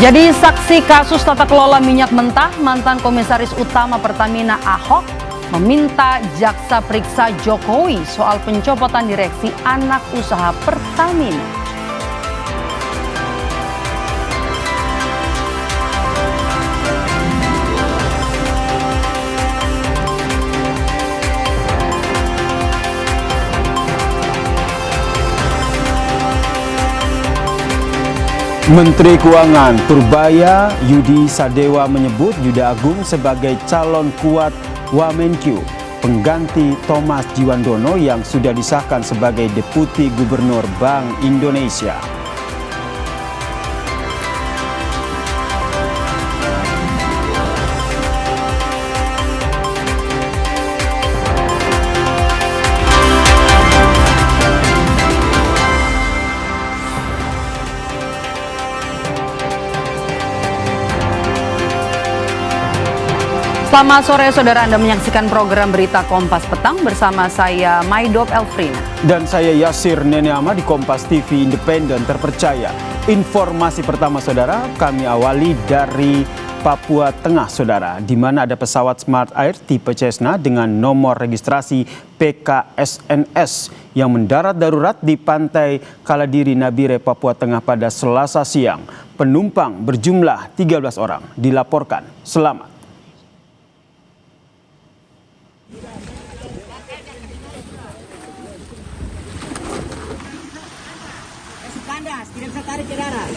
Jadi saksi kasus tata kelola minyak mentah, mantan Komisaris Utama Pertamina Ahok meminta jaksa periksa Jokowi soal pencopotan direksi anak usaha Pertamina. Menteri Keuangan Purbaya Yudi Sadewa menyebut Yuda Agung sebagai calon kuat Wamenkyu, pengganti Thomas Jiwandono yang sudah disahkan sebagai Deputi Gubernur Bank Indonesia. Selamat sore saudara, Anda menyaksikan program Berita Kompas Petang bersama saya Maidop Elfrina. Dan saya Yasir Neneama di Kompas TV Independen Terpercaya. Informasi pertama saudara, kami awali dari Papua Tengah saudara, di mana ada pesawat Smart Air tipe Cessna dengan nomor registrasi PKSNS yang mendarat darurat di pantai Kaladiri, Nabire, Papua Tengah pada Selasa siang. Penumpang berjumlah 13 orang dilaporkan selamat. Tidak bisa tarik ke darat.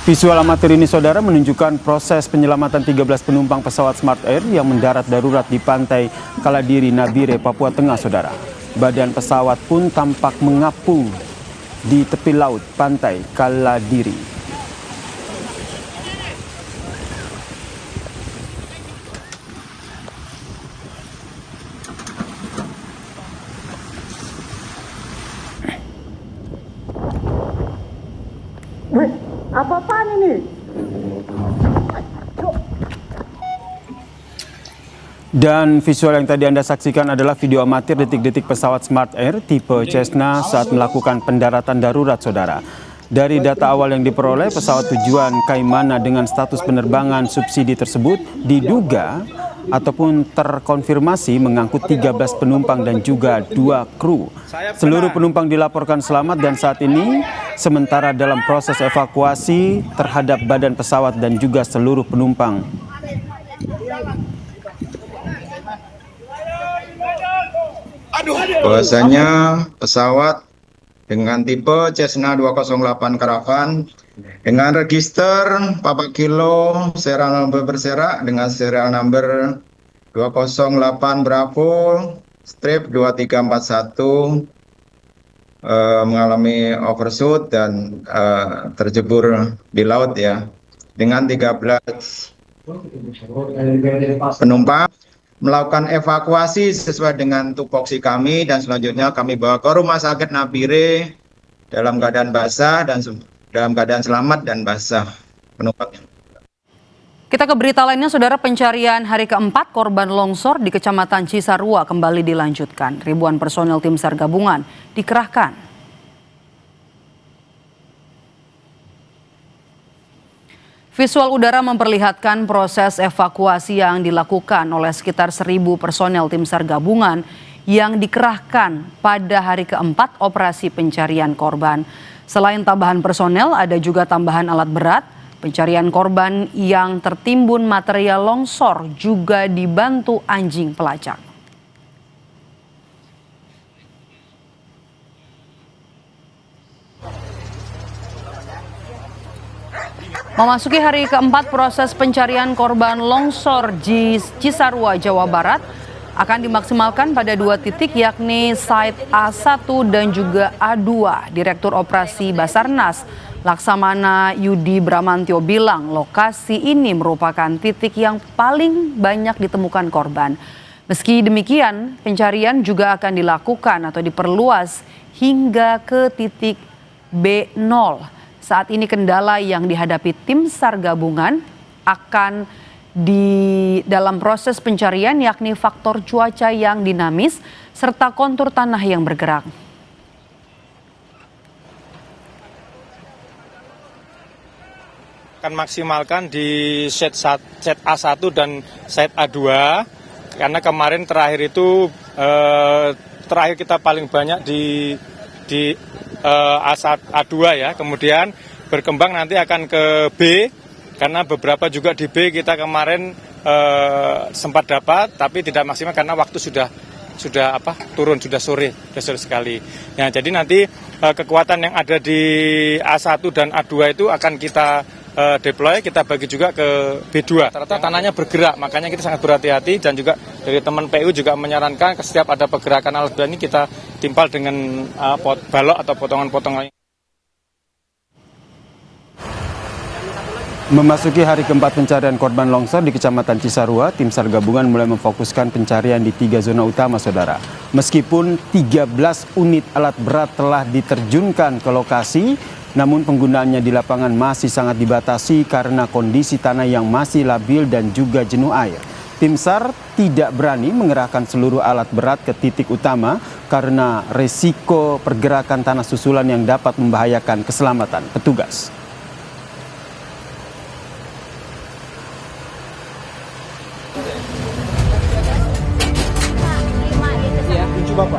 Visual amatir ini saudara menunjukkan proses penyelamatan 13 penumpang pesawat Smart Air yang mendarat darurat di pantai Kaladiri, Nabire, Papua Tengah saudara. Badan pesawat pun tampak mengapung di tepi laut pantai Kaladiri. Apa-apaan ini? Dan visual yang tadi Anda saksikan adalah video amatir detik-detik pesawat Smart Air tipe Cessna saat melakukan pendaratan darurat saudara. Dari data awal yang diperoleh, pesawat tujuan Kaimana dengan status penerbangan subsidi tersebut diduga ataupun terkonfirmasi mengangkut 13 penumpang dan juga 2 kru. Seluruh penumpang dilaporkan selamat dan saat ini sementara dalam proses evakuasi terhadap badan pesawat dan juga seluruh penumpang. Bahwasanya pesawat dengan tipe Cessna 208 Caravan dengan register Papa Kilo serial number berserak dengan serial number 208 Bravo strip 2341 mengalami overshoot dan terjebur di laut ya, dengan 13 penumpang melakukan evakuasi sesuai dengan tupoksi kami dan selanjutnya kami bawa ke Rumah Sakit Nabire dalam keadaan basah dan dalam keadaan selamat dan basah penumpangnya. Kita ke berita lainnya saudara, pencarian hari keempat korban longsor di Kecamatan Cisarua kembali dilanjutkan. Ribuan personel tim SAR gabungan dikerahkan. Visual udara memperlihatkan proses evakuasi yang dilakukan oleh sekitar 1.000 personel tim SAR gabungan yang dikerahkan pada hari keempat operasi pencarian korban. Selain tambahan personel, ada juga tambahan alat berat. Pencarian korban yang tertimbun material longsor juga dibantu anjing pelacak. Memasuki hari keempat proses pencarian korban longsor di Cisarua, Jawa Barat akan dimaksimalkan pada 2 titik yakni Site A1 dan juga A2. Direktur Operasi Basarnas Laksamana Yudi Bramantyo bilang lokasi ini merupakan titik yang paling banyak ditemukan korban. Meski demikian, pencarian juga akan dilakukan atau diperluas hingga ke titik B0. Saat ini kendala yang dihadapi tim SAR gabungan akan dalam proses pencarian yakni faktor cuaca yang dinamis serta kontur tanah yang bergerak. akan maksimalkan di set A1 dan set A2 karena kemarin terakhir itu terakhir kita paling banyak di A2 ya, kemudian berkembang nanti akan ke B karena beberapa juga di B kita kemarin sempat dapat tapi tidak maksimal karena waktu sudah turun, sudah sore sekali. Ya, jadi nanti kekuatan yang ada di A1 dan A2 itu akan kita deploy, kita bagi juga ke B2. Ternyata tanahnya bergerak, makanya kita sangat berhati-hati dan juga dari teman PU juga menyarankan setiap ada pergerakan alat berat ini kita timpal dengan balok atau potongan-potongan. Memasuki hari keempat pencarian korban longsor di Kecamatan Cisarua, tim SAR gabungan mulai memfokuskan pencarian di 3 zona utama, saudara. Meskipun 13 unit alat berat telah diterjunkan ke lokasi, namun penggunaannya di lapangan masih sangat dibatasi karena kondisi tanah yang masih labil dan juga jenuh air. Tim SAR tidak berani mengerahkan seluruh alat berat ke titik utama karena resiko pergerakan tanah susulan yang dapat membahayakan keselamatan petugas. Bapak.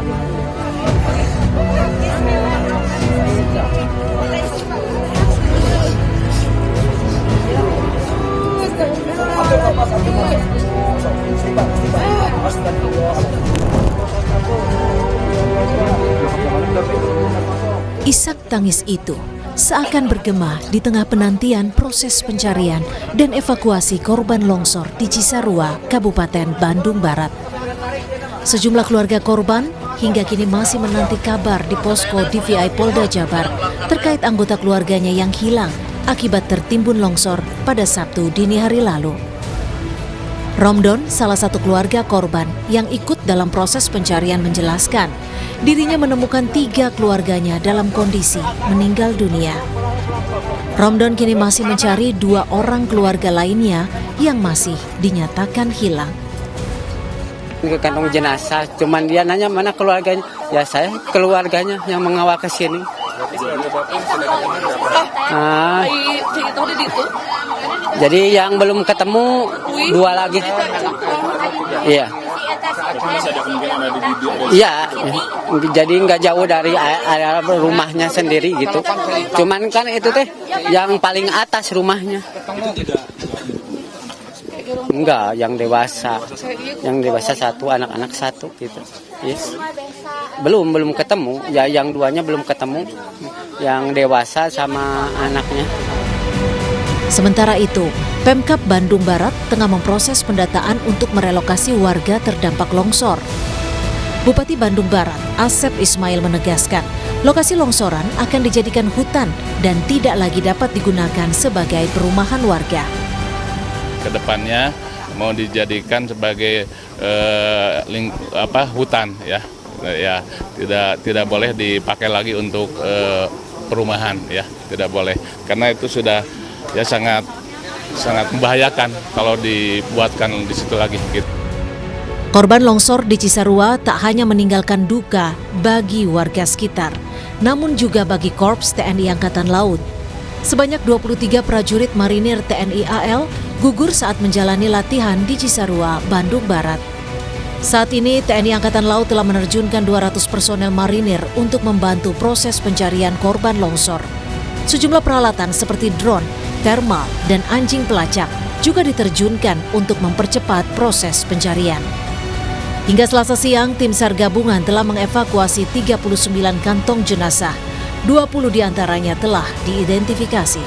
Isak tangis itu seakan bergema di tengah penantian proses pencarian dan evakuasi korban longsor di Cisarua, Kabupaten Bandung Barat. Sejumlah keluarga korban hingga kini masih menanti kabar di posko DVI Polda Jabar terkait anggota keluarganya yang hilang akibat tertimbun longsor pada Sabtu dini hari lalu. Romdon, salah satu keluarga korban yang ikut dalam proses pencarian, menjelaskan dirinya menemukan 3 keluarganya dalam kondisi meninggal dunia. Romdon kini masih mencari 2 orang keluarga lainnya yang masih dinyatakan hilang. Ke kantong jenazah, cuman dia nanya mana keluarganya. Ya saya keluarganya yang mengawal ke sini. Jadi yang belum ketemu 2 lagi. Iya. Iya, jadi nggak jauh dari area rumahnya sendiri gitu. Cuman kan itu teh yang paling atas rumahnya. Enggak, yang dewasa. Yang dewasa 1, anak-anak 1 gitu. Yes. Belum ketemu. Ya yang 2-nya belum ketemu. Yang dewasa sama anaknya. Sementara itu, Pemkab Bandung Barat tengah memproses pendataan untuk merelokasi warga terdampak longsor. Bupati Bandung Barat, Asep Ismail, menegaskan lokasi longsoran akan dijadikan hutan dan tidak lagi dapat digunakan sebagai perumahan warga. Kedepannya mau dijadikan sebagai hutan ya tidak boleh dipakai lagi untuk perumahan ya, tidak boleh karena itu sudah ya sangat membahayakan kalau dibuatkan di situ lagi gitu. Korban longsor di Cisarua tak hanya meninggalkan duka bagi warga sekitar, namun juga bagi Korps TNI Angkatan Laut. Sebanyak 23 prajurit marinir TNI AL gugur saat menjalani latihan di Cisarua, Bandung Barat. Saat ini TNI Angkatan Laut telah menerjunkan 200 personel marinir untuk membantu proses pencarian korban longsor. Sejumlah peralatan seperti drone, thermal, dan anjing pelacak juga diterjunkan untuk mempercepat proses pencarian. Hingga Selasa siang, tim SAR gabungan telah mengevakuasi 39 kantong jenazah. 20 diantaranya telah diidentifikasi.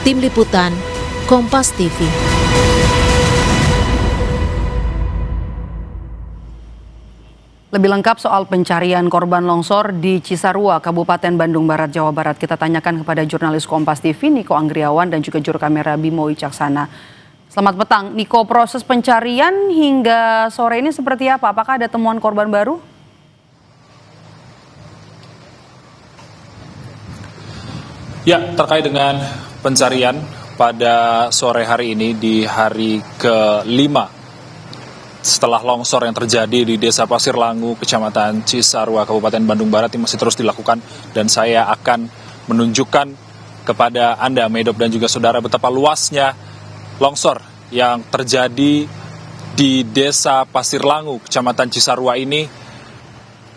Tim Liputan, Kompas TV. Lebih lengkap soal pencarian korban longsor di Cisarua, Kabupaten Bandung Barat, Jawa Barat, kita tanyakan kepada jurnalis Kompas TV, Niko Anggriawan, dan juga juru kamera Bimo Wicaksana. Selamat petang, Niko. Proses pencarian hingga sore ini seperti apa? Apakah ada temuan korban baru? Ya, terkait dengan pencarian pada sore hari ini di hari ke-5 setelah longsor yang terjadi di Desa Pasir Langu, Kecamatan Cisarua, Kabupaten Bandung Barat, ini masih terus dilakukan dan saya akan menunjukkan kepada Anda, Medop dan juga saudara, betapa luasnya longsor yang terjadi di Desa Pasir Langu, Kecamatan Cisarua ini,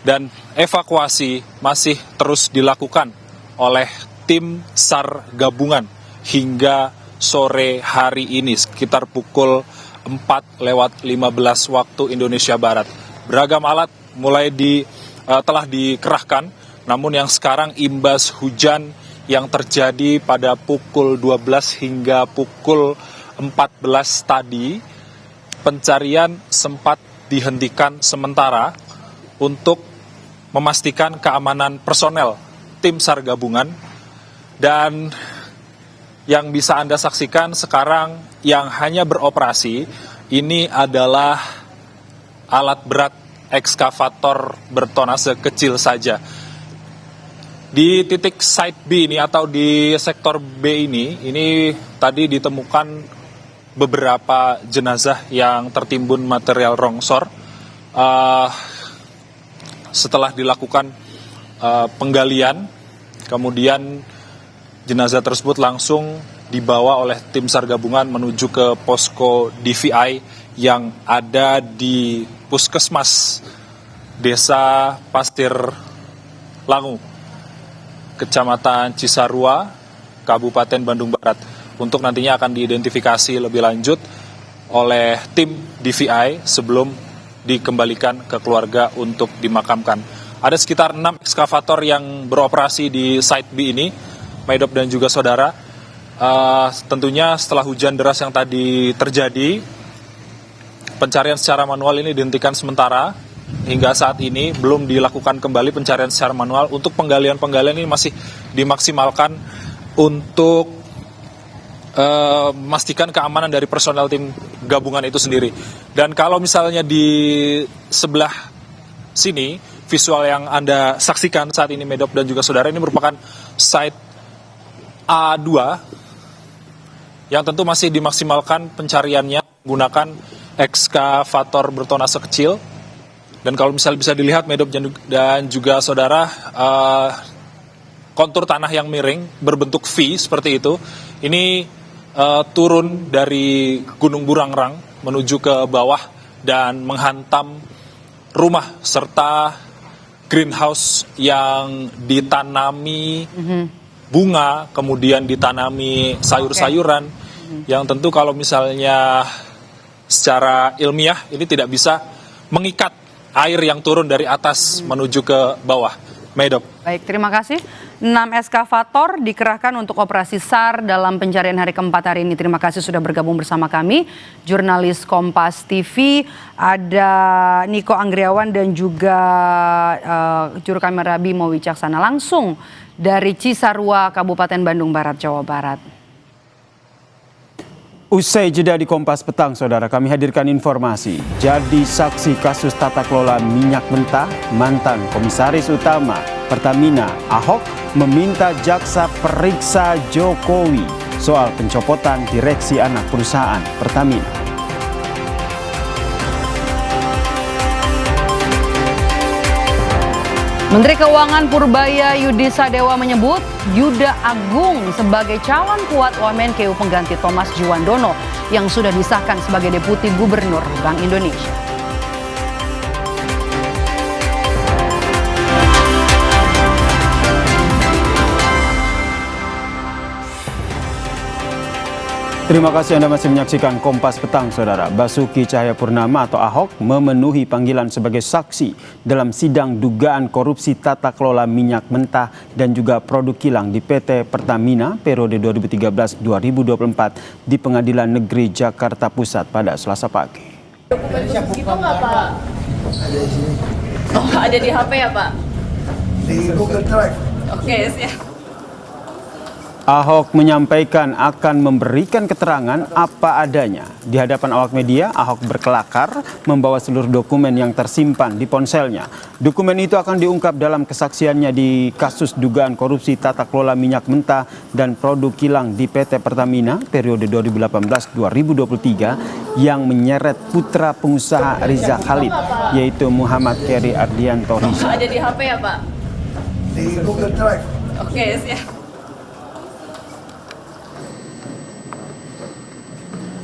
dan evakuasi masih terus dilakukan oleh tim SAR gabungan hingga sore hari ini sekitar pukul 4:15 waktu Indonesia Barat. Beragam alat telah dikerahkan, namun yang sekarang imbas hujan yang terjadi pada pukul 12 hingga pukul 14 tadi, pencarian sempat dihentikan sementara untuk memastikan keamanan personel tim SAR gabungan. Dan yang bisa Anda saksikan sekarang yang hanya beroperasi ini adalah alat berat ekskavator bertonase kecil saja. Di titik site B ini atau di sektor B ini tadi ditemukan beberapa jenazah yang tertimbun material longsor. Setelah dilakukan penggalian, kemudian jenazah tersebut langsung dibawa oleh tim SAR gabungan menuju ke posko DVI yang ada di Puskesmas Desa Pasir Langu, Kecamatan Cisarua, Kabupaten Bandung Barat, untuk nantinya akan diidentifikasi lebih lanjut oleh tim DVI sebelum dikembalikan ke keluarga untuk dimakamkan. Ada sekitar 6 ekskavator yang beroperasi di site B ini, Medop dan juga saudara. Tentunya setelah hujan deras yang tadi terjadi, pencarian secara manual ini dihentikan sementara. Hingga saat ini belum dilakukan kembali pencarian secara manual. Untuk penggalian-penggalian ini masih dimaksimalkan untuk memastikan keamanan dari personel tim gabungan itu sendiri. Dan kalau misalnya di sebelah sini, visual yang Anda saksikan saat ini, Medop dan juga saudara, ini merupakan site A2 yang tentu masih dimaksimalkan pencariannya menggunakan ekskavator bertonase kecil. Dan kalau misalnya bisa dilihat, Medop dan juga saudara, kontur tanah yang miring berbentuk V seperti itu, ini turun dari Gunung Burangrang menuju ke bawah dan menghantam rumah serta greenhouse yang ditanami bunga, kemudian ditanami sayur-sayuran, yang tentu kalau misalnya secara ilmiah ini tidak bisa mengikat air yang turun dari atas menuju ke bawah. Medop. Baik, terima kasih. 6 eskavator dikerahkan untuk operasi SAR dalam pencarian hari keempat hari ini. Terima kasih sudah bergabung bersama kami, jurnalis Kompas TV, ada Niko Anggriawan dan juga juru kamera Bimo Wicaksana langsung dari Cisarua, Kabupaten Bandung Barat, Jawa Barat. Usai jeda di Kompas Petang, saudara, kami hadirkan informasi. Jadi saksi kasus tata kelola minyak mentah, mantan Komisaris Utama Pertamina Ahok meminta jaksa periksa Jokowi soal pencopotan direksi anak perusahaan Pertamina. Menteri Keuangan Purbaya Yudi Sadewa menyebut Yuda Agung sebagai calon kuat Wamenkeu pengganti Thomas Juwandono yang sudah disahkan sebagai Deputi Gubernur Bank Indonesia. Terima kasih Anda masih menyaksikan Kompas Petang, saudara. Basuki Cahayapurnama atau Ahok memenuhi panggilan sebagai saksi dalam sidang dugaan korupsi tata kelola minyak mentah dan juga produk kilang di PT Pertamina periode 2013-2024 di Pengadilan Negeri Jakarta Pusat pada Selasa pagi. Dokumen itu nggak, Pak? Ada di sini. Oh, ada di HP ya, Pak? Di Google Drive. Oke, siap. Ahok menyampaikan akan memberikan keterangan apa adanya. Di hadapan awak media, Ahok berkelakar membawa seluruh dokumen yang tersimpan di ponselnya. Dokumen itu akan diungkap dalam kesaksiannya di kasus dugaan korupsi tata kelola minyak mentah dan produk kilang di PT Pertamina periode 2018-2023 yang menyeret putra pengusaha Riza Khalid, yaitu Muhammad Keri Ardianto Riza. Ada di HP ya, Pak? Di Google Drive. Oke, siap.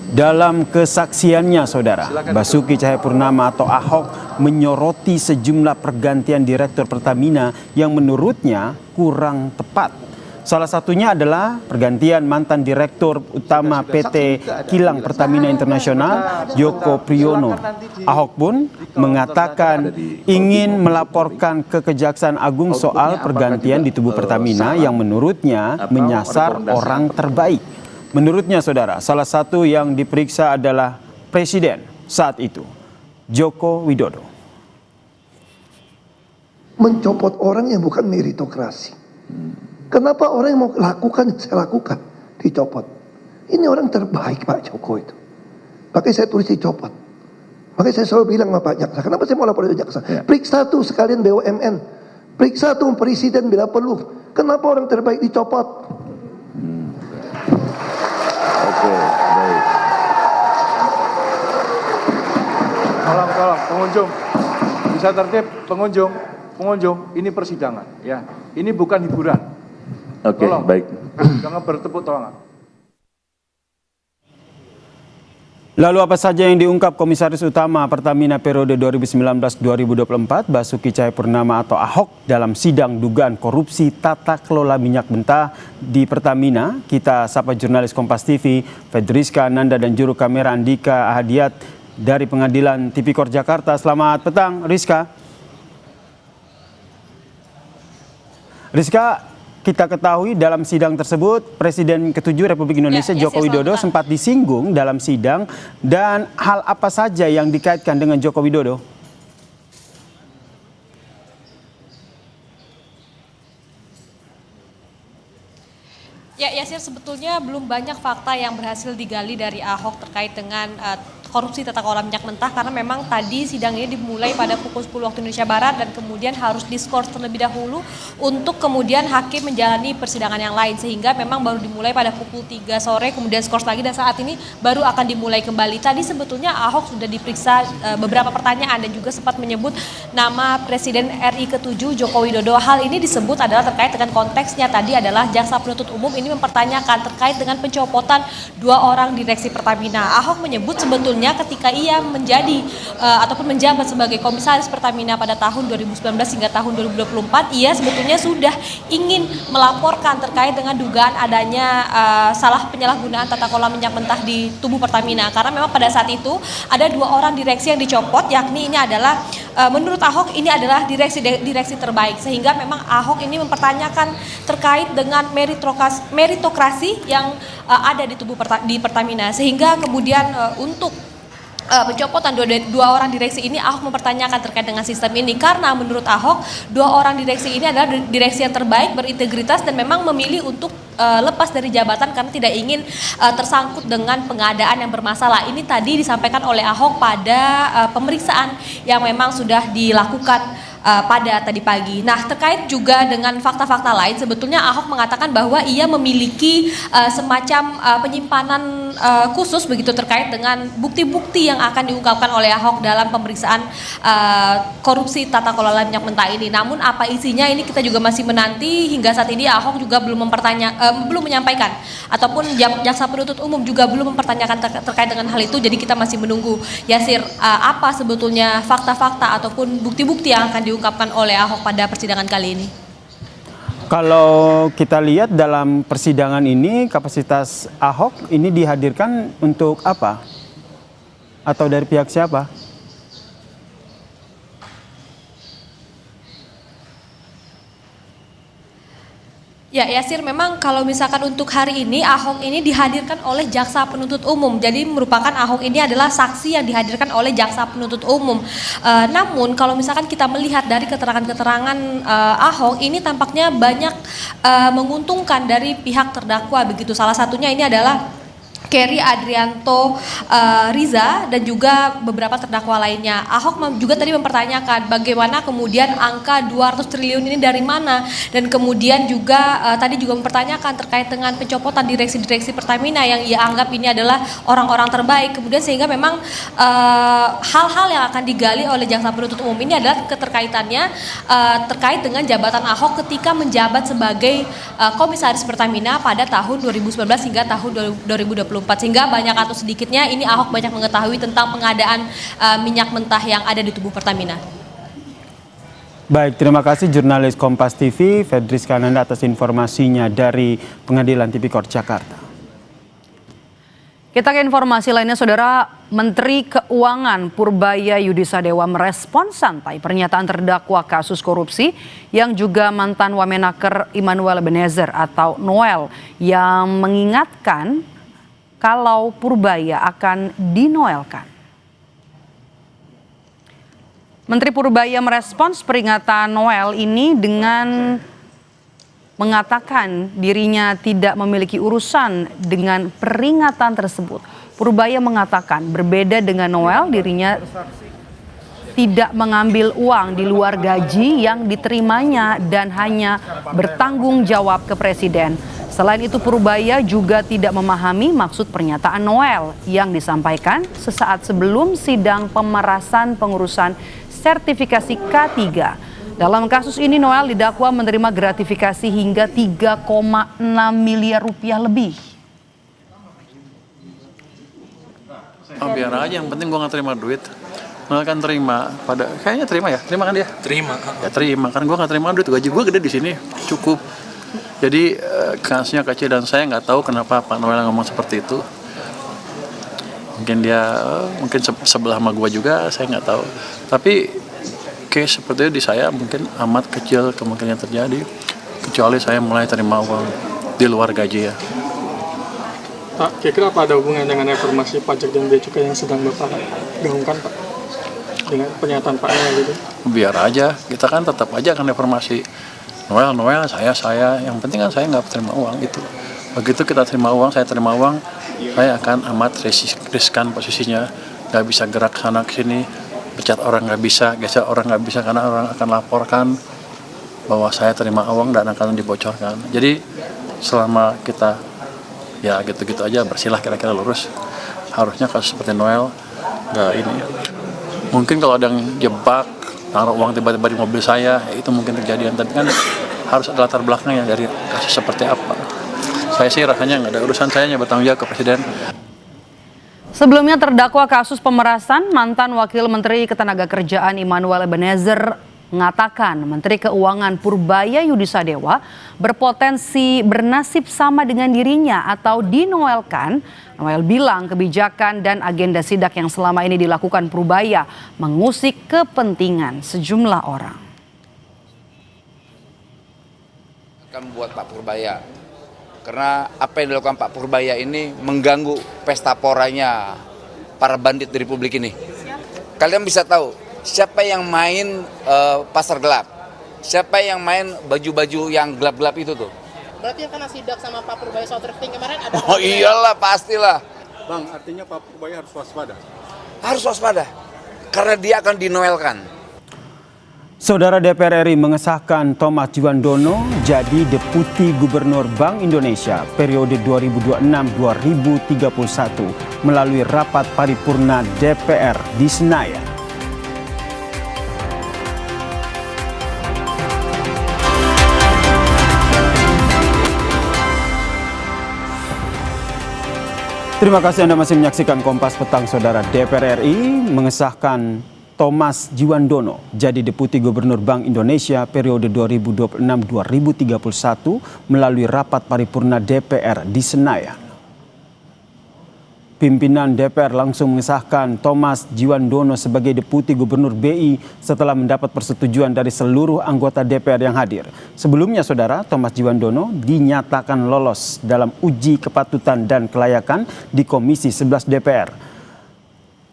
Dalam kesaksiannya, Saudara, Basuki Cahayapurnama atau Ahok menyoroti sejumlah pergantian direktur Pertamina yang menurutnya kurang tepat. Salah satunya adalah pergantian mantan Direktur Utama PT Kilang Pertamina Internasional, Joko Priyono. Ahok pun mengatakan ingin melaporkan ke Kejaksaan Agung soal pergantian di tubuh Pertamina yang menurutnya menyasar orang terbaik. Menurutnya, Saudara, salah satu yang diperiksa adalah Presiden saat itu, Joko Widodo. Mencopot orang yang bukan meritokrasi. Kenapa orang yang mau lakukan yang saya lakukan dicopot? Ini orang terbaik Pak Joko itu. Makanya saya tulis dicopot. Makanya saya selalu bilang sama Pak Jaksa, kenapa saya mau lapor ke Jaksa? Periksa tuh sekalian BUMN. Periksa tuh Presiden bila perlu. Kenapa orang terbaik dicopot? Oke, baik. Tolong pengunjung. Bisa tertib pengunjung, ini persidangan ya. Ini bukan hiburan. Oke, baik. Jangan bertepuk tangan. Lalu apa saja yang diungkap Komisaris Utama Pertamina periode 2019-2024 Basuki Cahayapurnama atau Ahok dalam sidang dugaan korupsi tata kelola minyak mentah di Pertamina? Kita sapa jurnalis Kompas TV, Fedriska Ananda dan juru kamera Andika Ahadiat dari Pengadilan Tipikor Jakarta. Selamat petang, Rizka. Rizka, kita ketahui dalam sidang tersebut Presiden ke-7 Republik Indonesia Joko Widodo sempat disinggung dalam sidang, dan hal apa saja yang dikaitkan dengan Joko Widodo? Ya, Yasir, sebetulnya belum banyak fakta yang berhasil digali dari Ahok terkait dengan korupsi tata kelola minyak mentah, karena memang tadi sidang ini dimulai pada pukul 10 waktu Indonesia Barat dan kemudian harus diskors terlebih dahulu untuk kemudian hakim menjalani persidangan yang lain, sehingga memang baru dimulai pada pukul 3 sore kemudian skors lagi dan saat ini baru akan dimulai kembali. Tadi sebetulnya Ahok sudah diperiksa beberapa pertanyaan dan juga sempat menyebut nama Presiden RI ke-7 Joko Widodo. Hal ini disebut adalah terkait dengan konteksnya tadi adalah jaksa penuntut umum ini mempertanyakan terkait dengan pencopotan 2 orang direksi Pertamina. Ahok menyebut sebetulnya ketika ia menjadi ataupun menjabat sebagai komisaris Pertamina pada tahun 2019 hingga tahun 2024, ia sebetulnya sudah ingin melaporkan terkait dengan dugaan adanya salah penyalahgunaan tata kelola minyak mentah di tubuh Pertamina, karena memang pada saat itu ada 2 orang direksi yang dicopot, yakni ini adalah menurut Ahok ini adalah direksi terbaik, sehingga memang Ahok ini mempertanyakan terkait dengan meritokrasi yang ada di tubuh di Pertamina, sehingga kemudian untuk pencopotan 2 orang direksi ini Ahok mempertanyakan terkait dengan sistem ini, karena menurut Ahok 2 orang direksi ini adalah direksi yang terbaik, berintegritas dan memang memilih untuk lepas dari jabatan karena tidak ingin tersangkut dengan pengadaan yang bermasalah. Ini tadi disampaikan oleh Ahok pada pemeriksaan yang memang sudah dilakukan pada tadi pagi. Nah, terkait juga dengan fakta-fakta lain, sebetulnya Ahok mengatakan bahwa ia memiliki semacam penyimpanan khusus begitu terkait dengan bukti-bukti yang akan diungkapkan oleh Ahok dalam pemeriksaan korupsi tata kelola minyak mentah ini. Namun apa isinya ini kita juga masih menanti. Hingga saat ini Ahok juga belum menyampaikan ataupun jaksa penuntut umum juga belum mempertanyakan terkait dengan hal itu. Jadi kita masih menunggu, Yasir, apa sebetulnya fakta-fakta ataupun bukti-bukti yang akan diungkapkan oleh Ahok pada persidangan kali ini. Kalau kita lihat dalam persidangan ini, kapasitas Ahok ini dihadirkan untuk apa? Atau dari pihak siapa? Ya, Yasir, memang kalau misalkan untuk hari ini Ahok ini dihadirkan oleh jaksa penuntut umum. Jadi merupakan Ahok ini adalah saksi yang dihadirkan oleh jaksa penuntut umum. Namun kalau misalkan kita melihat dari keterangan-keterangan Ahok ini tampaknya banyak menguntungkan dari pihak terdakwa begitu. Salah satunya ini adalah Kerry Adrianto Riza dan juga beberapa terdakwa lainnya. Ahok juga tadi mempertanyakan bagaimana kemudian angka 200 triliun ini dari mana, dan kemudian juga tadi juga mempertanyakan terkait dengan pencopotan direksi-direksi Pertamina yang ia anggap ini adalah orang-orang terbaik. Kemudian sehingga memang hal-hal yang akan digali oleh jaksa penuntut umum ini adalah keterkaitannya terkait dengan jabatan Ahok ketika menjabat sebagai komisaris Pertamina pada tahun 2019 hingga tahun 2024. sehingga banyak atau sedikitnya ini Ahok banyak mengetahui tentang pengadaan minyak mentah yang ada di tubuh Pertamina. Baik, terima kasih jurnalis Kompas TV Fedris Kananda atas informasinya dari Pengadilan Tipikor Jakarta. Kita ke informasi lainnya, Saudara. Menteri Keuangan Purbaya Yudisadewa merespons santai pernyataan terdakwa kasus korupsi yang juga mantan Wamenaker Immanuel Ebenezer atau Noel yang mengingatkan kalau Purbaya akan dinoelkan. Menteri Purbaya merespons peringatan Noel ini dengan mengatakan dirinya tidak memiliki urusan dengan peringatan tersebut. Purbaya mengatakan berbeda dengan Noel, dirinya tidak mengambil uang di luar gaji yang diterimanya dan hanya bertanggung jawab ke Presiden. Selain itu Purbaya juga tidak memahami maksud pernyataan Noel yang disampaikan sesaat sebelum sidang pemerasan pengurusan sertifikasi K3. Dalam kasus ini Noel didakwa menerima gratifikasi hingga 3,6 miliar rupiah lebih. Biar aja, yang penting gue nggak terima duit. Noel kan terima, kayaknya terima ya, terima kan dia? Terima. Ya terima, kan gue nggak terima duit, gaji gue gede di sini, cukup. Jadi kasusnya kecil dan saya nggak tahu kenapa Pak Noel ngomong seperti itu. Mungkin dia, mungkin sebelah sama gue juga, saya nggak tahu. Tapi case seperti itu di saya mungkin amat kecil kemungkinan terjadi, kecuali saya mulai terima uang di luar gaji ya. Pak, kira-kira apa ada hubungan dengan reformasi pajak dan bea cukai yang sedang Bapak gaungkan, Pak? Dengan pernyataan Pak Noel gitu? Biar aja, kita kan tetap aja akan reformasi. Noel, saya. Yang penting kan saya nggak terima uang gitu. Begitu kita terima uang, saya terima uang, saya akan amat riskan posisinya. Nggak bisa gerak sana ke sini, pecat orang nggak bisa, geser orang nggak bisa karena orang akan laporkan bahwa saya terima uang dan akan dibocorkan. Jadi selama kita ya gitu-gitu aja bersihlah kira-kira lurus. Harusnya kasus seperti Noel nggak ini. Mungkin kalau ada yang jebak taruh uang tiba-tiba di mobil saya, ya itu mungkin kejadian. Tapi kan harus ada latar belakangnya dari kasus seperti apa. Saya sih rasanya nggak ada urusan, saya hanya bertanggung jawab ke Presiden. Sebelumnya terdakwa kasus pemerasan mantan Wakil Menteri Ketenagakerjaan Immanuel Ebenezer mengatakan Menteri Keuangan Purbaya Yudisadewa berpotensi bernasib sama dengan dirinya atau dinoelkan. Noel bilang kebijakan dan agenda sidak yang selama ini dilakukan Purbaya mengusik kepentingan sejumlah orang. Akan buat Pak Purbaya, karena apa yang dilakukan Pak Purbaya ini mengganggu pesta poranya para bandit di Republik ini. Kalian bisa tahu siapa yang main pasar gelap, siapa yang main baju-baju yang gelap-gelap itu tuh. Berarti yang kena sidak sama Pak Purbaya soal thrifting kemarin ada. Oh iyalah, pastilah. Bang, artinya Pak Purbaya harus waspada. Harus waspada, karena dia akan dinoelkan. Saudara, DPR RI mengesahkan Thomas Djiwandono jadi Deputi Gubernur Bank Indonesia periode 2026-2031 melalui rapat paripurna DPR di Senayan. Terima kasih Anda masih menyaksikan Kompas Petang, Saudara. DPR RI mengesahkan Thomas Djiwandono jadi Deputi Gubernur Bank Indonesia periode 2026-2031 melalui rapat paripurna DPR di Senayan. Pimpinan DPR langsung mengesahkan Thomas Djiwandono sebagai Deputi Gubernur BI setelah mendapat persetujuan dari seluruh anggota DPR yang hadir. Sebelumnya, Saudara, Thomas Djiwandono dinyatakan lolos dalam uji kepatutan dan kelayakan di Komisi 11 DPR.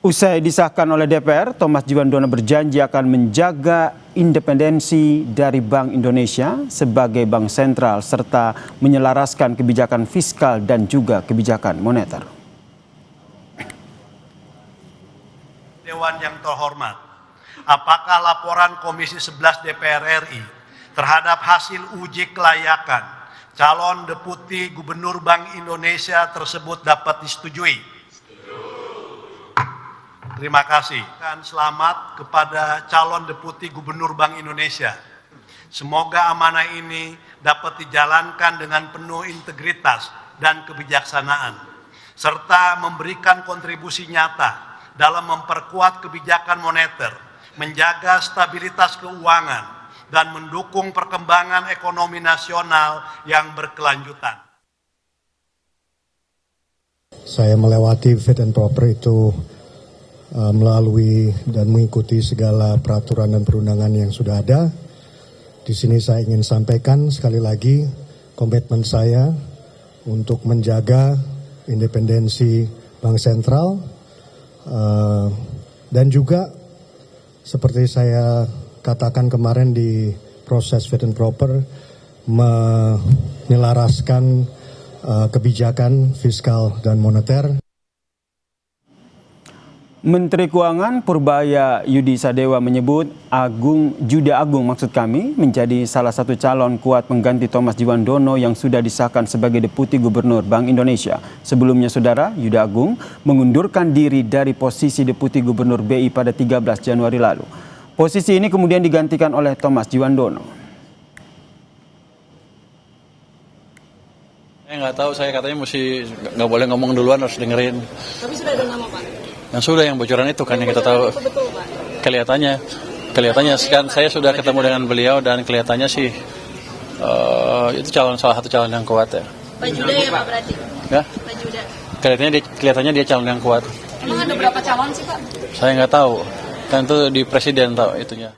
Usai disahkan oleh DPR, Thomas Djiwandono berjanji akan menjaga independensi dari Bank Indonesia sebagai bank sentral serta menyelaraskan kebijakan fiskal dan juga kebijakan moneter. Dewan yang terhormat, apakah laporan Komisi 11 DPR RI terhadap hasil uji kelayakan calon Deputi Gubernur Bank Indonesia tersebut dapat disetujui? Terima kasih. Dan selamat kepada calon Deputi Gubernur Bank Indonesia. Semoga amanah ini dapat dijalankan dengan penuh integritas dan kebijaksanaan, serta memberikan kontribusi nyata dalam memperkuat kebijakan moneter, menjaga stabilitas keuangan, dan mendukung perkembangan ekonomi nasional yang berkelanjutan. Saya melewati fit and proper itu melalui dan mengikuti segala peraturan dan perundangan yang sudah ada. Di sini saya ingin sampaikan sekali lagi komitmen saya untuk menjaga independensi Bank Sentral dan juga seperti saya katakan kemarin di proses fit and proper menyelaraskan kebijakan fiskal dan moneter. Menteri Keuangan Purbaya Yudi Sadewa menyebut Juda Agung menjadi salah satu calon kuat pengganti Thomas Djiwandono yang sudah disahkan sebagai Deputi Gubernur Bank Indonesia. Sebelumnya Saudara, Juda Agung mengundurkan diri dari posisi Deputi Gubernur BI pada 13 Januari lalu. Posisi ini kemudian digantikan oleh Thomas Djiwandono. Saya nggak tahu, saya katanya mesti nggak boleh ngomong duluan, harus dengerin. Tapi sudah ada nama, Pak? Yang sudah, yang bocoran itu kan yang kita tahu. Betul, Pak. Kelihatannya kan saya sudah ketemu dengan beliau dan kelihatannya sih itu salah satu calon yang kuat ya. Pak Juda ya Pak berarti? Ya? Pak Juda. Kelihatannya dia calon yang kuat. Emang ada berapa calon sih Pak? Saya nggak tahu, kan itu di presiden tahu itunya.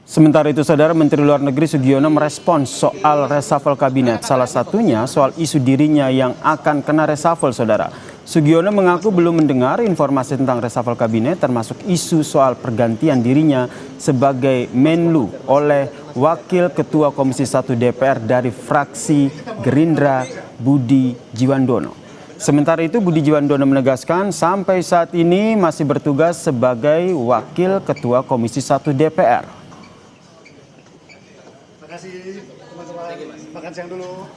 Sementara itu, Saudara, Menteri Luar Negeri Sugiono merespons soal reshuffle kabinet. Salah satunya soal isu dirinya yang akan kena reshuffle, Saudara. Sugiono mengaku belum mendengar informasi tentang reshuffle kabinet, termasuk isu soal pergantian dirinya sebagai Menlu oleh Wakil Ketua Komisi 1 DPR dari fraksi Gerindra, Budi Djiwandono. Sementara itu, Budi Djiwandono menegaskan sampai saat ini masih bertugas sebagai Wakil Ketua Komisi 1 DPR. Terima kasih teman-teman, makan siang dulu.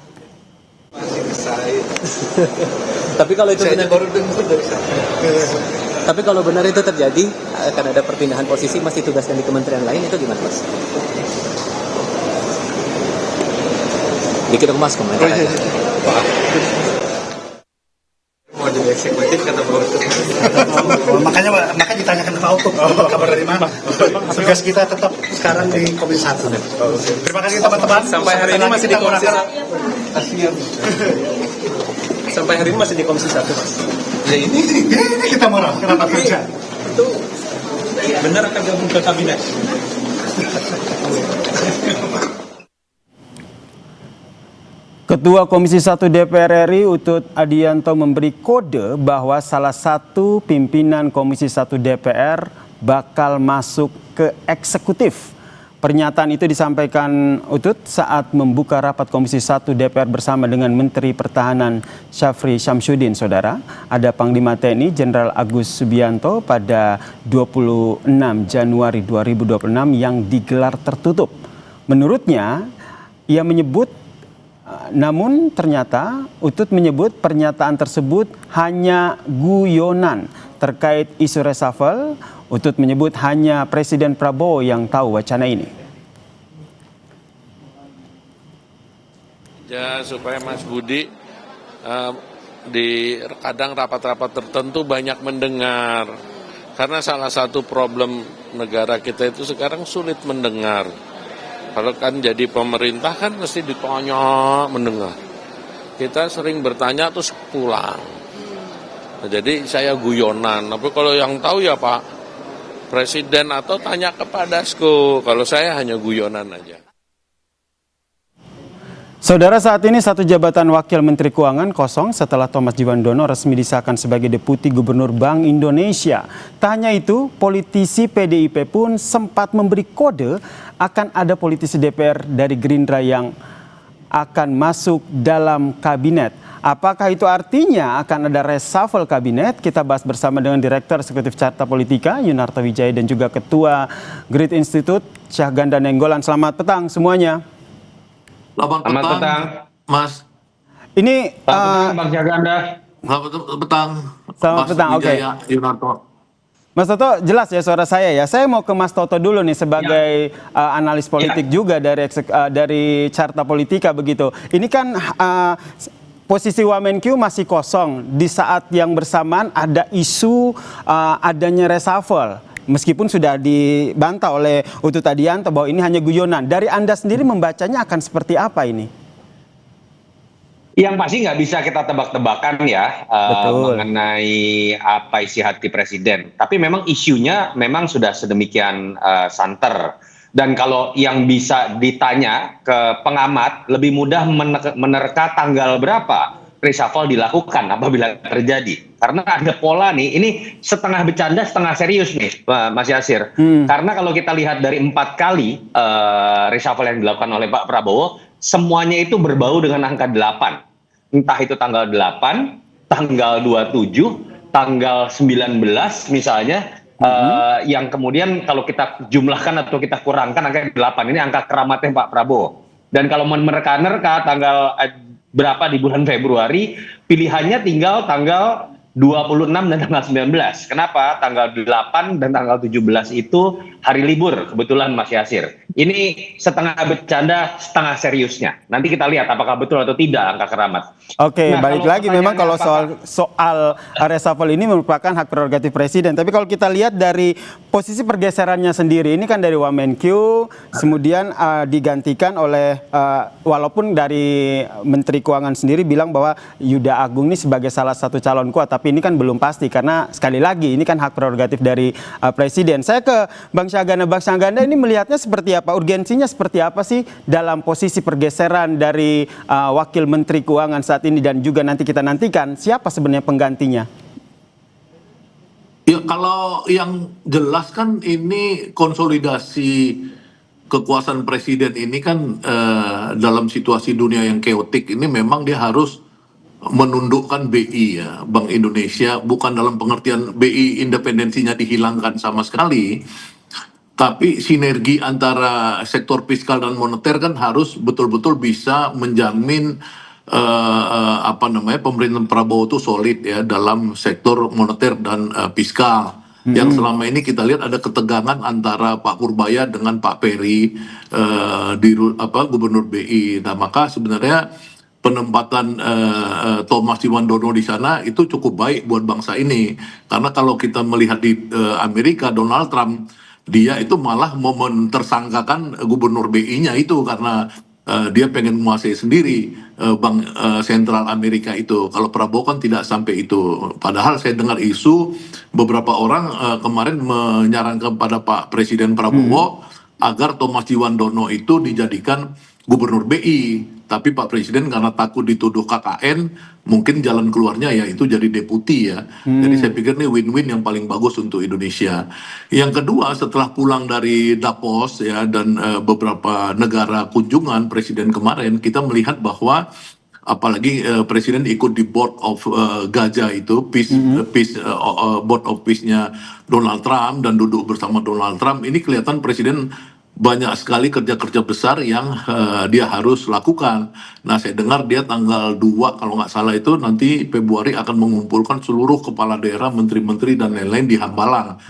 Tapi kalau itu benar, tapi kalau benar itu terjadi, akan ada perpindahan posisi, masih tugaskan di kementerian lain, itu gimana Mas? Dikit Mas komentar aja. Mau jadi eksekutif kata Pak Utut. Makanya ditanyakan ke Pak Utut, kabar dari mana? Tugas kita tetap sekarang di Komisi 1. Terima kasih teman-teman. Sampai hari ini masih di Komisi 1. Sampai hari ini masih di Komisi 1, Mas. Ya ini kita marah, kenapa kerja? Itu benar akan gabung ke kabinet. Ketua Komisi 1 DPR RI Utut Adianto memberi kode bahwa salah satu pimpinan Komisi 1 DPR bakal masuk ke eksekutif. Pernyataan itu disampaikan Utut saat membuka rapat Komisi 1 DPR bersama dengan Menteri Pertahanan Syafri Syamsuddin, Saudara. Ada Panglima TNI Jenderal Agus Subianto pada 26 Januari 2026 yang digelar tertutup. Menurutnya, ia menyebut namun ternyata Utut menyebut pernyataan tersebut hanya guyonan terkait isu reshuffle. Utut menyebut hanya Presiden Prabowo yang tahu wacana ini. Ya, supaya Mas Budi di kadang rapat-rapat tertentu banyak mendengar. Karena salah satu problem negara kita itu sekarang sulit mendengar. Kalau kan jadi pemerintah kan mesti ditanya mendengar. Kita sering bertanya terus pulang. Nah, jadi saya guyonan. Tapi kalau yang tahu ya Pak Presiden atau tanya kepada Dasko. Kalau saya hanya guyonan aja. Saudara, saat ini satu jabatan Wakil Menteri Keuangan kosong setelah Thomas Djiwandono resmi disahkan sebagai Deputi Gubernur Bank Indonesia. Tak hanya itu, politisi PDIP pun sempat memberi kode akan ada politisi DPR dari Gerindra yang akan masuk dalam kabinet. Apakah itu artinya akan ada reshuffle kabinet? Kita bahas bersama dengan Direktur Eksekutif Carta Politika Yunarto Wijaya dan juga Ketua Grid Institute Syahganda Nenggolan. Selamat petang semuanya. Selamat petang, Mas. Ini Bang Syahganda. Selamat petang. Selamat petang, oke. Yunarto. Mas Toto, jelas ya suara saya ya. Saya mau ke Mas Toto dulu nih sebagai analis politik juga dari Carta Politika begitu. Ini kan posisi Wamenkyu masih kosong. Di saat yang bersamaan ada isu adanya reshuffle. Meskipun sudah dibantah oleh Utut Adianto bahwa ini hanya guyonan. Dari Anda sendiri membacanya akan seperti apa ini? Yang pasti nggak bisa kita tebak-tebakan ya mengenai apa isi hati presiden. Tapi memang isunya memang sudah sedemikian santer. Dan kalau yang bisa ditanya ke pengamat, lebih mudah menerka tanggal berapa reshuffle dilakukan apabila terjadi. Karena ada pola nih, ini setengah bercanda, setengah serius nih Mas Yasir. Karena kalau kita lihat dari 4 kali reshuffle yang dilakukan oleh Pak Prabowo, semuanya itu berbau dengan angka 8. Entah itu tanggal 8, tanggal 27, tanggal 19 misalnya, yang kemudian kalau kita jumlahkan atau kita kurangkan angka 8, ini angka keramatnya Pak Prabowo. Dan kalau menerka-nerka tanggal berapa di bulan Februari, pilihannya tinggal tanggal 26 dan tanggal 19. Kenapa? Tanggal 8 dan tanggal 17 itu hari libur, kebetulan Mas Yasir. Ini setengah bercanda, setengah seriusnya. Nanti kita lihat apakah betul atau tidak angka keramat. Oke, balik lagi memang kalau soal reshuffle ini merupakan hak prerogatif presiden. Tapi kalau kita lihat dari posisi pergeserannya sendiri, ini kan dari Wamenkyu, kemudian digantikan oleh, walaupun dari Menteri Keuangan sendiri bilang bahwa Yuda Agung ini sebagai salah satu calon kuat, tapi ini kan belum pasti karena sekali lagi ini kan hak prerogatif dari presiden. Saya ke Bang Syahganda. Bang Syahganda ini melihatnya seperti apa? Urgensinya seperti apa sih dalam posisi pergeseran dari Wakil Menteri Keuangan saat ini, dan juga nanti kita nantikan siapa sebenarnya penggantinya? Ya, kalau yang jelas kan ini konsolidasi kekuasaan presiden ini kan dalam situasi dunia yang keotik ini memang dia harus menundukkan BI ya, Bank Indonesia, bukan dalam pengertian BI independensinya dihilangkan sama sekali, tapi sinergi antara sektor fiskal dan moneter kan harus betul-betul bisa menjamin pemerintahan Prabowo itu solid ya dalam sektor moneter dan fiskal. Yang selama ini kita lihat ada ketegangan antara Pak Purbaya dengan Pak Peri Gubernur BI. Nah, maka sebenarnya penempatan Thomas Ciwandono di sana itu cukup baik buat bangsa ini, karena kalau kita melihat di Amerika, Donald Trump dia itu malah mau mentersangkakan gubernur BI-nya itu karena dia pengen menguasai sendiri bank sentral Amerika itu. Kalau Prabowo kan tidak sampai itu. Padahal saya dengar isu beberapa orang kemarin menyarankan kepada Pak Presiden Prabowo agar Thomas Ciwandono itu dijadikan gubernur BI. Tapi Pak Presiden karena takut dituduh KKN, mungkin jalan keluarnya ya itu jadi deputi ya. Jadi saya pikir ini win-win yang paling bagus untuk Indonesia. Yang kedua, setelah pulang dari Davos ya dan beberapa negara kunjungan Presiden kemarin, kita melihat bahwa apalagi Presiden ikut di Board of Gaja itu, Board of Peace-nya Donald Trump, dan duduk bersama Donald Trump. Ini kelihatan Presiden banyak sekali kerja-kerja besar yang dia harus lakukan. Nah, saya dengar dia tanggal 2 kalau nggak salah itu nanti Februari akan mengumpulkan seluruh kepala daerah, menteri-menteri dan lain-lain di Hambalang,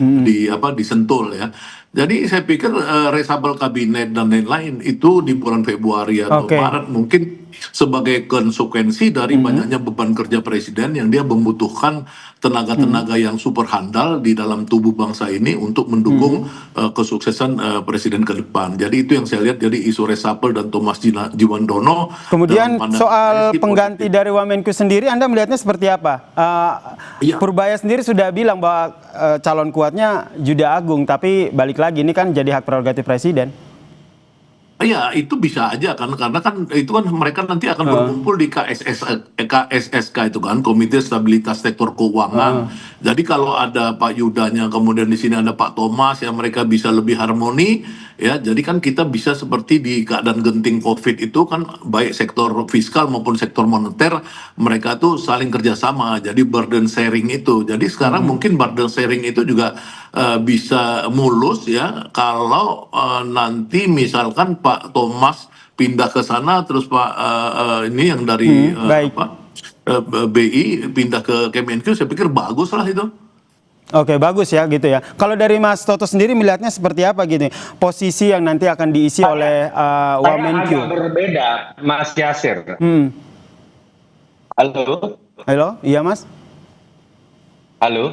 di Sentul ya. Jadi saya pikir reshuffle kabinet dan lain-lain itu di bulan Februari atau Maret mungkin sebagai konsekuensi dari banyaknya beban kerja presiden yang dia membutuhkan tenaga-tenaga yang super handal di dalam tubuh bangsa ini untuk mendukung kesuksesan presiden ke depan. Jadi itu yang saya lihat, jadi isu reshuffle dan Thomas Ciwandono. Kemudian soal pengganti dari Wamenkyu sendiri, Anda melihatnya seperti apa? Purbaya sendiri sudah bilang bahwa calon kuatnya Yuda Agung, tapi balik lagi ini kan jadi hak prerogatif presiden. Ya itu bisa aja kan, karena kan itu kan mereka nanti akan berkumpul di KSSK itu kan, Komite Stabilitas Sektor Keuangan. Jadi kalau ada Pak Yudanya, kemudian di sini ada Pak Thomas, ya mereka bisa lebih harmoni ya. Jadi kan kita bisa seperti di keadaan genting COVID itu kan, baik sektor fiskal maupun sektor moneter mereka tuh saling kerjasama. Jadi burden sharing itu. Jadi sekarang mungkin burden sharing itu juga bisa mulus ya kalau nanti misalkan Pak Thomas pindah ke sana, terus Pak ini yang dari BI pindah ke Kemenkyu, saya pikir bagus lah itu. Oke, bagus ya gitu ya. Kalau dari Mas Toto sendiri melihatnya seperti apa gitu? Posisi yang nanti akan diisi oleh Wamenkyu. Agak berbeda, Mas Yasir. Halo. Halo, iya Mas. Halo.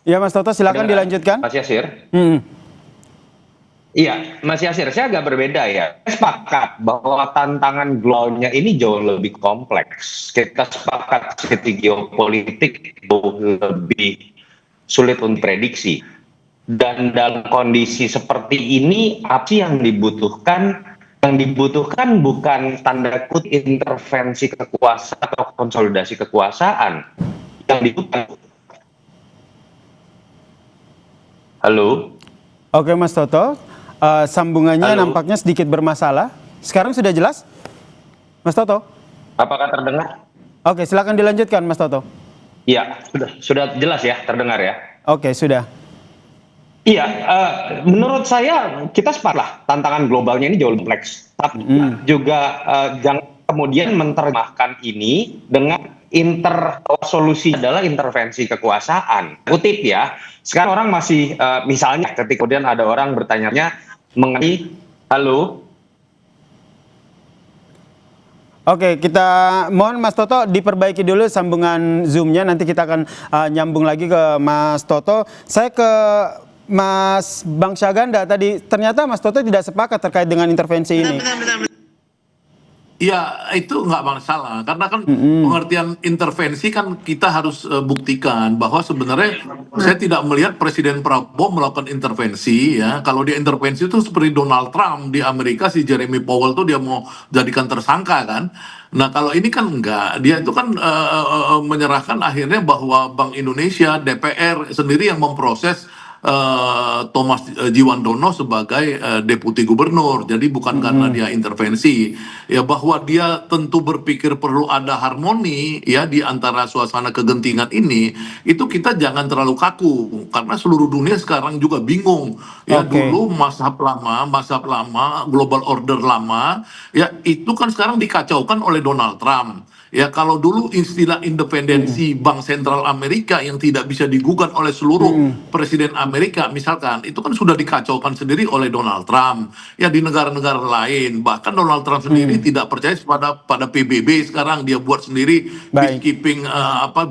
Iya Mas Toto, silakan dilanjutkan. Mas Yasir. Iya, Mas Yasir, saya agak berbeda ya. Saya sepakat bahwa tantangan globalnya ini jauh lebih kompleks. Kita sepakat segi geopolitik jauh lebih sulit untuk prediksi. Dan dalam kondisi seperti ini, apa sih yang dibutuhkan? Yang dibutuhkan bukan tanda kutip intervensi kekuasaan atau konsolidasi kekuasaan. Yang dibutuhkan. Halo. Oke Mas Toto, sambungannya nampaknya sedikit bermasalah. Sekarang sudah jelas, Mas Toto? Apakah terdengar? Oke, silakan dilanjutkan Mas Toto. Iya, sudah jelas ya, terdengar ya. Oke, sudah. Iya, menurut saya kita sepakat lah tantangan globalnya ini jauh lebih kompleks. Tapi juga jangan kemudian menerjemahkan ini dengan solusi adalah intervensi kekuasaan. Kutip ya, sekarang orang masih misalnya ketika kemudian ada orang bertanya mengenai halo. Oke, kita mohon Mas Toto diperbaiki dulu sambungan Zoom-nya, nanti kita akan nyambung lagi ke Mas Toto. Saya ke Mas Bang Syahganda tadi, ternyata Mas Toto tidak sepakat terkait dengan intervensi ini. Ya itu nggak masalah, karena kan pengertian intervensi kan kita harus buktikan bahwa sebenarnya saya tidak melihat Presiden Prabowo melakukan intervensi ya. Kalau dia intervensi itu seperti Donald Trump di Amerika, si Jeremy Powell tuh dia mau jadikan tersangka kan. Nah kalau ini kan enggak, dia itu kan menyerahkan akhirnya bahwa Bank Indonesia, DPR sendiri yang memproses Thomas Jiwandono sebagai deputi gubernur. Jadi bukan karena dia intervensi, ya bahwa dia tentu berpikir perlu ada harmoni ya di antara suasana kegentingan ini. Itu kita jangan terlalu kaku karena seluruh dunia sekarang juga bingung. Ya dulu mazhab lama, global order lama, ya itu kan sekarang dikacaukan oleh Donald Trump. Ya kalau dulu istilah independensi Bank Sentral Amerika yang tidak bisa digugat oleh seluruh presiden Amerika misalkan, itu kan sudah dikacaukan sendiri oleh Donald Trump. Ya di negara-negara lain, bahkan Donald Trump sendiri tidak percaya pada PBB, sekarang dia buat sendiri peacekeeping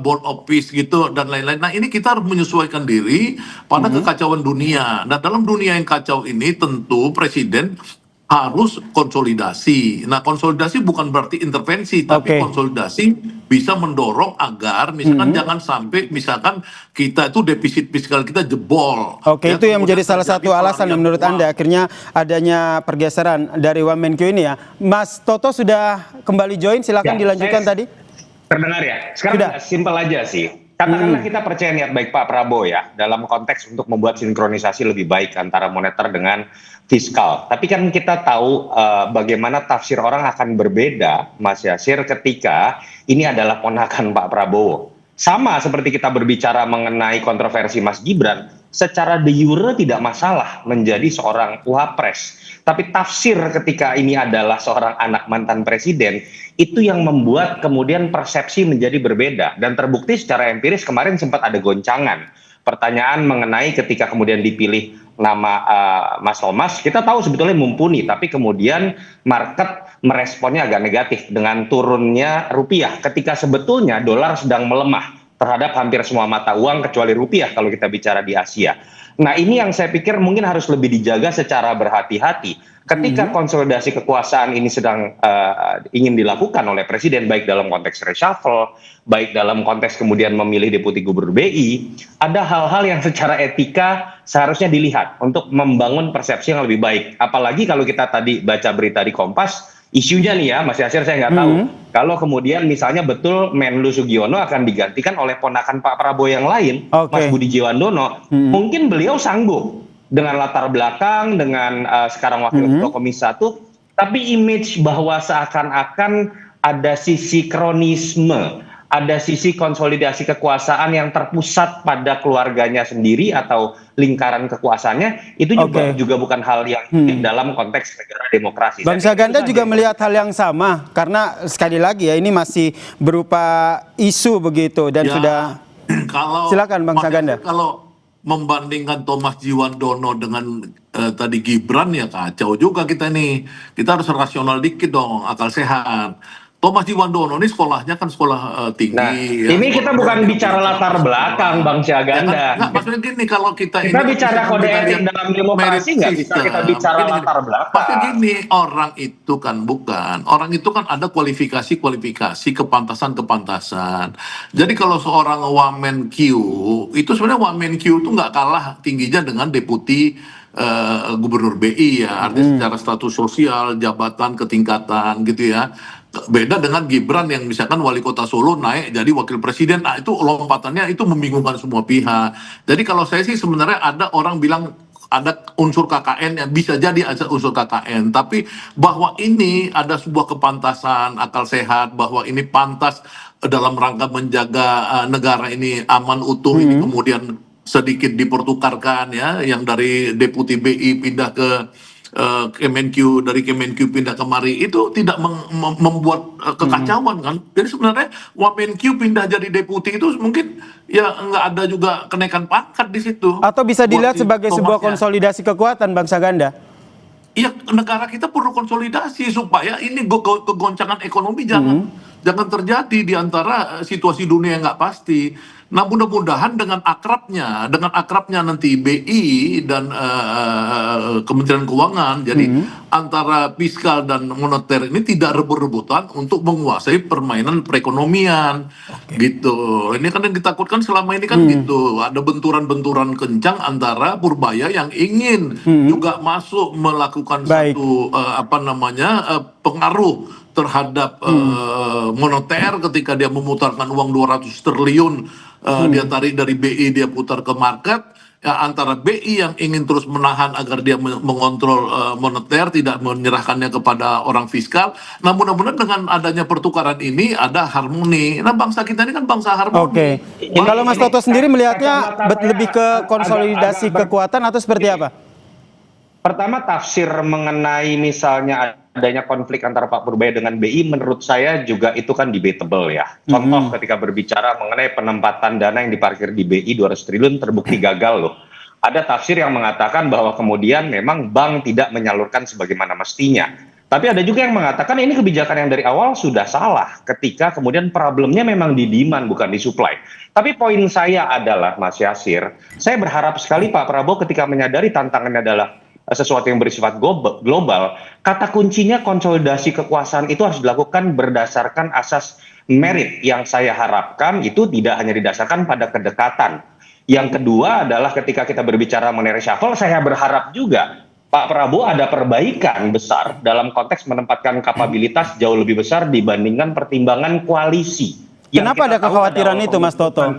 board of peace gitu dan lain-lain. Nah ini kita harus menyesuaikan diri pada kekacauan dunia. Nah dalam dunia yang kacau ini tentu presiden harus konsolidasi. Nah konsolidasi bukan berarti intervensi, tapi konsolidasi bisa mendorong agar misalkan jangan sampai misalkan kita itu defisit fiskal kita jebol. Oke, ya, itu yang menjadi salah satu alasan yang menurut Anda akhirnya adanya pergeseran dari Wamenkyu ini ya. Mas Toto sudah kembali join, silakan dilanjutkan tadi. Terdengar ya? Sekarang simpel aja sih. Katakanlah kita percaya niat baik Pak Prabowo ya dalam konteks untuk membuat sinkronisasi lebih baik antara moneter dengan fiskal. Tapi kan kita tahu bagaimana tafsir orang akan berbeda, Mas Yasir, ketika ini adalah ponakan Pak Prabowo. Sama seperti kita berbicara mengenai kontroversi Mas Gibran, secara de jure tidak masalah menjadi seorang wapres. Tapi tafsir ketika ini adalah seorang anak mantan presiden, itu yang membuat kemudian persepsi menjadi berbeda. Dan terbukti secara empiris kemarin sempat ada goncangan. Pertanyaan mengenai ketika kemudian dipilih nama Mas Thomas, kita tahu sebetulnya mumpuni, tapi kemudian market meresponnya agak negatif dengan turunnya rupiah ketika sebetulnya dolar sedang melemah terhadap hampir semua mata uang kecuali rupiah kalau kita bicara di Asia. Nah ini yang saya pikir mungkin harus lebih dijaga secara berhati-hati ketika konsolidasi kekuasaan ini sedang ingin dilakukan oleh presiden, baik dalam konteks reshuffle, baik dalam konteks kemudian memilih deputi gubernur BI, ada hal-hal yang secara etika seharusnya dilihat untuk membangun persepsi yang lebih baik. Apalagi kalau kita tadi baca berita di Kompas, isunya nih ya Mas Yasir, saya nggak tahu kalau kemudian misalnya betul Menlu Sugiono akan digantikan oleh ponakan Pak Prabowo yang lain, Mas Budi Jiwandono, mungkin beliau sanggup dengan latar belakang, dengan sekarang Wakil Ketua Komisi 1, tapi image bahwa seakan-akan ada sisi kronisme, ada sisi konsolidasi kekuasaan yang terpusat pada keluarganya sendiri atau lingkaran kekuasaannya, itu juga bukan hal yang dalam konteks negara demokrasi. Bang Syahganda juga melihat hal yang sama, karena sekali lagi ya ini masih berupa isu begitu dan sudah. Silakan Bang Syahganda. Kalau membandingkan Thomas Jiwandono dengan tadi Gibran ya kacau juga kita nih. Kita harus rasional dikit dong, akal sehat. Thomas Jiwandono ini sekolahnya kan sekolah tinggi. Nah, ini kita bukan bicara latar belakang, Bang Syahganda. Nggak, maksudnya gini, kalau kita bicara kode etik dalam demokrasi, nggak bisa kita bicara latar belakang. Maksudnya gini, orang itu kan ada kualifikasi kepantasan. Jadi kalau seorang Wamen Q, itu sebenarnya Wamen Q itu nggak kalah tingginya dengan deputi gubernur BI ya, artinya secara status sosial, jabatan, ketingkatan gitu ya. Beda dengan Gibran yang misalkan wali kota Solo naik jadi wakil presiden, itu lompatannya itu membingungkan semua pihak. Jadi kalau saya sih sebenarnya ada orang bilang ada unsur KKN, yang bisa jadi ada unsur KKN, tapi bahwa ini ada sebuah kepantasan, akal sehat, bahwa ini pantas dalam rangka menjaga negara ini aman utuh, ini kemudian sedikit dipertukarkan ya, yang dari deputi BI pindah ke Kemenq, dari Kemenq pindah kemari, itu tidak membuat kekacauan kan. Jadi sebenarnya Wamenq pindah jadi deputi itu mungkin ya nggak ada juga kenaikan pangkat di situ. Atau bisa dilihat sebagai sebuah konsolidasi kekuatan, Bang Syahganda. Iya, negara kita perlu konsolidasi supaya ini kegoncangan ekonomi jangan terjadi di antara situasi dunia yang nggak pasti. Nah, mudah-mudahan dengan akrabnya nanti BI dan Kementerian Keuangan, jadi antara fiskal dan moneter ini tidak rebut-rebutan untuk menguasai permainan perekonomian, gitu. Ini kan yang ditakutkan selama ini kan gitu, ada benturan-benturan kencang antara Purbaya yang ingin juga masuk melakukan satu pengaruh terhadap moneter ketika dia memutarkan uang 200 triliun. Dia tarik dari BI, dia putar ke market, ya, antara BI yang ingin terus menahan agar dia mengontrol moneter, tidak menyerahkannya kepada orang fiskal. Nah, mudah-mudahan dengan adanya pertukaran ini ada harmoni. Nah, bangsa kita ini kan bangsa harmoni. Kalau Mas Toto sendiri melihatnya lebih ke konsolidasi kekuatan atau seperti apa? Pertama, tafsir mengenai misalnya adanya konflik antara Pak Purbaya dengan BI, menurut saya juga itu kan debatable ya. Contoh ketika berbicara mengenai penempatan dana yang diparkir di BI 200 triliun terbukti gagal loh. Ada tafsir yang mengatakan bahwa kemudian memang bank tidak menyalurkan sebagaimana mestinya. Tapi ada juga yang mengatakan ini kebijakan yang dari awal sudah salah ketika kemudian problemnya memang di demand bukan di supply. Tapi poin saya adalah, Mas Yasir, saya berharap sekali Pak Prabowo ketika menyadari tantangannya adalah sesuatu yang bersifat global, kata kuncinya konsolidasi kekuasaan itu harus dilakukan berdasarkan asas merit yang saya harapkan itu tidak hanya didasarkan pada kedekatan. Yang kedua adalah ketika kita berbicara mengenai reshuffle, saya berharap juga Pak Prabowo ada perbaikan besar dalam konteks menempatkan kapabilitas jauh lebih besar dibandingkan pertimbangan koalisi. Kenapa ada kekhawatiran itu, Mas Toto?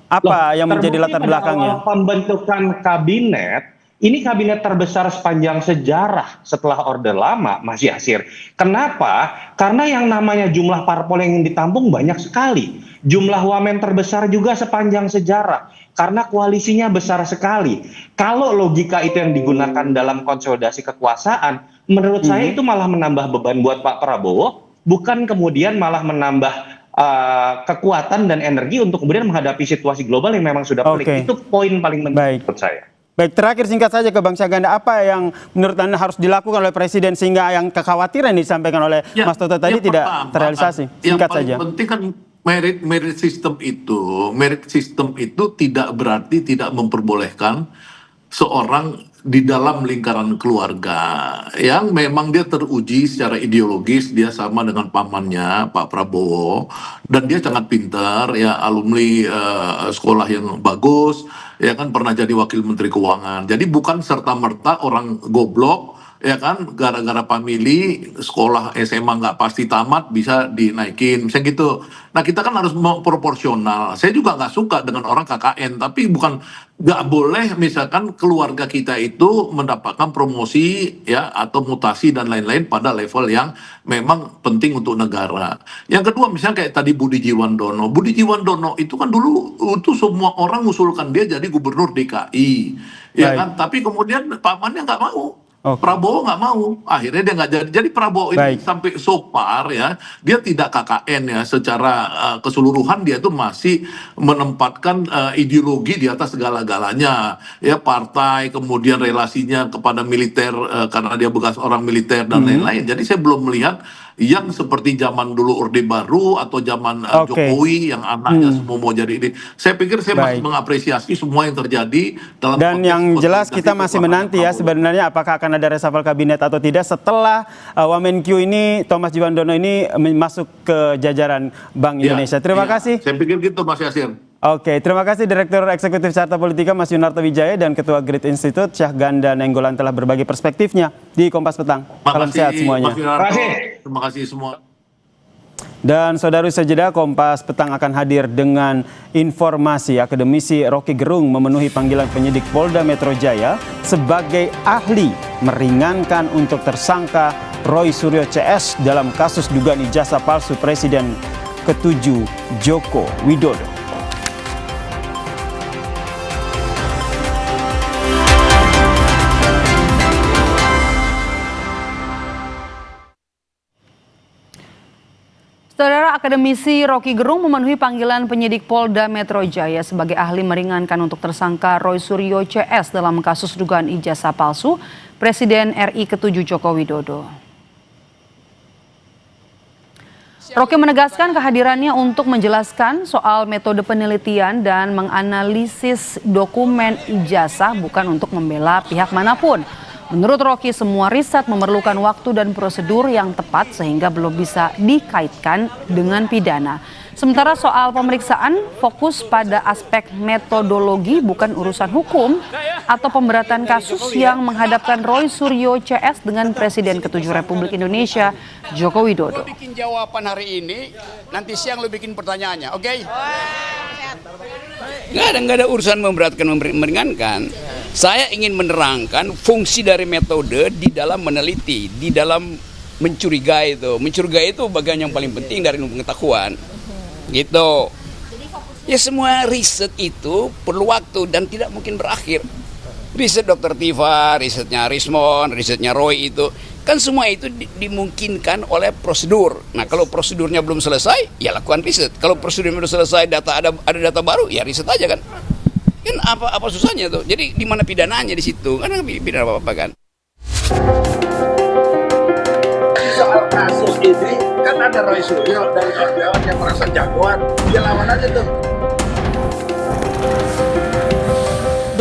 Apa yang menjadi latar belakangnya? Pembentukan kabinet, ini kabinet terbesar sepanjang sejarah setelah Orde Lama, Mas Yasir. Kenapa? Karena yang namanya jumlah parpol yang ditampung banyak sekali. Jumlah wamen terbesar juga sepanjang sejarah. Karena koalisinya besar sekali. Kalau logika itu yang digunakan dalam konsolidasi kekuasaan, menurut saya itu malah menambah beban buat Pak Prabowo, bukan kemudian malah menambah kekuatan dan energi untuk kemudian menghadapi situasi global yang memang sudah pelik. Itu poin paling penting menurut saya. Baik, terakhir singkat saja ke Bang Syahganda, apa yang menurut Anda harus dilakukan oleh Presiden sehingga yang kekhawatiran yang disampaikan oleh Mas Toto tadi tidak terrealisasi? Singkat saja. Yang paling penting kan merit system itu tidak berarti tidak memperbolehkan seorang di dalam lingkaran keluarga yang memang dia teruji secara ideologis, dia sama dengan pamannya Pak Prabowo dan dia sangat pintar ya, alumni sekolah yang bagus ya kan, pernah jadi wakil menteri keuangan. Jadi bukan serta-merta orang goblok ya kan, gara-gara family sekolah SMA nggak pasti tamat bisa dinaikin misalnya gitu. Nah, kita kan harus proporsional. Saya juga nggak suka dengan orang KKN, tapi bukan nggak boleh misalkan keluarga kita itu mendapatkan promosi ya atau mutasi dan lain-lain pada level yang memang penting untuk negara. Yang kedua misalnya kayak tadi Budi Jiwandono itu kan dulu itu semua orang usulkan dia jadi gubernur DKI ya kan, tapi kemudian pamannya nggak mau. Prabowo nggak mau, akhirnya dia nggak jadi. Jadi Prabowo ini sampai so far ya, dia tidak KKN ya, secara keseluruhan dia itu masih menempatkan ideologi di atas segala-galanya ya, partai, kemudian relasinya kepada militer karena dia bekas orang militer dan lain-lain. Jadi saya belum melihat yang seperti zaman dulu Orde Baru atau zaman Jokowi yang anaknya semua mau jadi ini. Saya pikir saya masih mengapresiasi semua yang terjadi dalam Dan yang jelas kita konsolidasi masih menanti ya sebenarnya apakah akan ada reshuffle kabinet atau tidak setelah Wamenkyu ini, Thomas Djiwandono ini masuk ke jajaran Bank Indonesia. Terima kasih. Saya pikir gitu Mas Yasir. Oke, terima kasih Direktur Eksekutif Carta Politika Mas Yunarto Wijaya dan Ketua Grid Institute Syahganda Nenggolan telah berbagi perspektifnya di Kompas Petang. Salam sehat semuanya. Terima kasih semua. Dan saudara sejeda Kompas Petang akan hadir dengan informasi akademisi Rocky Gerung memenuhi panggilan penyidik Polda Metro Jaya sebagai ahli meringankan untuk tersangka Roy Suryo CS dalam kasus dugaan ijazah palsu Presiden ke-7 Joko Widodo. Saudara akademisi Rocky Gerung memenuhi panggilan penyidik Polda Metro Jaya sebagai ahli meringankan untuk tersangka Roy Suryo CS dalam kasus dugaan ijazah palsu Presiden RI ke-7 Joko Widodo. Rocky menegaskan kehadirannya untuk menjelaskan soal metode penelitian dan menganalisis dokumen ijazah bukan untuk membela pihak manapun. Menurut Rocky, semua riset memerlukan waktu dan prosedur yang tepat sehingga belum bisa dikaitkan dengan pidana. Sementara soal pemeriksaan fokus pada aspek metodologi bukan urusan hukum atau pemberatan kasus yang menghadapkan Roy Suryo CS dengan Presiden ke-7 Republik Indonesia Joko Widodo. Bikin jawaban hari ini, nanti siang lu bikin pertanyaannya, oke? Nggak ada urusan memberatkan meringankan. Saya ingin menerangkan fungsi dari metode di dalam meneliti, di dalam mencurigai itu. Mencurigai itu bagian yang paling penting dari pengetahuan. Gitu. Ya semua riset itu perlu waktu dan tidak mungkin berakhir. Riset Dr. Tifa, risetnya Rismon, risetnya Roy itu kan semua itu dimungkinkan oleh prosedur. Nah, kalau prosedurnya belum selesai, ya lakukan riset. Kalau prosedurnya belum selesai, ada data baru, ya riset aja kan. Kan apa susahnya tuh? Jadi di mana pidananya di situ? Kan pidana apa-apa kan. Soal kasus ini kan ada Roy Suryo dan kawan-kawan yang merasa jagoan, dia lawan aja tuh.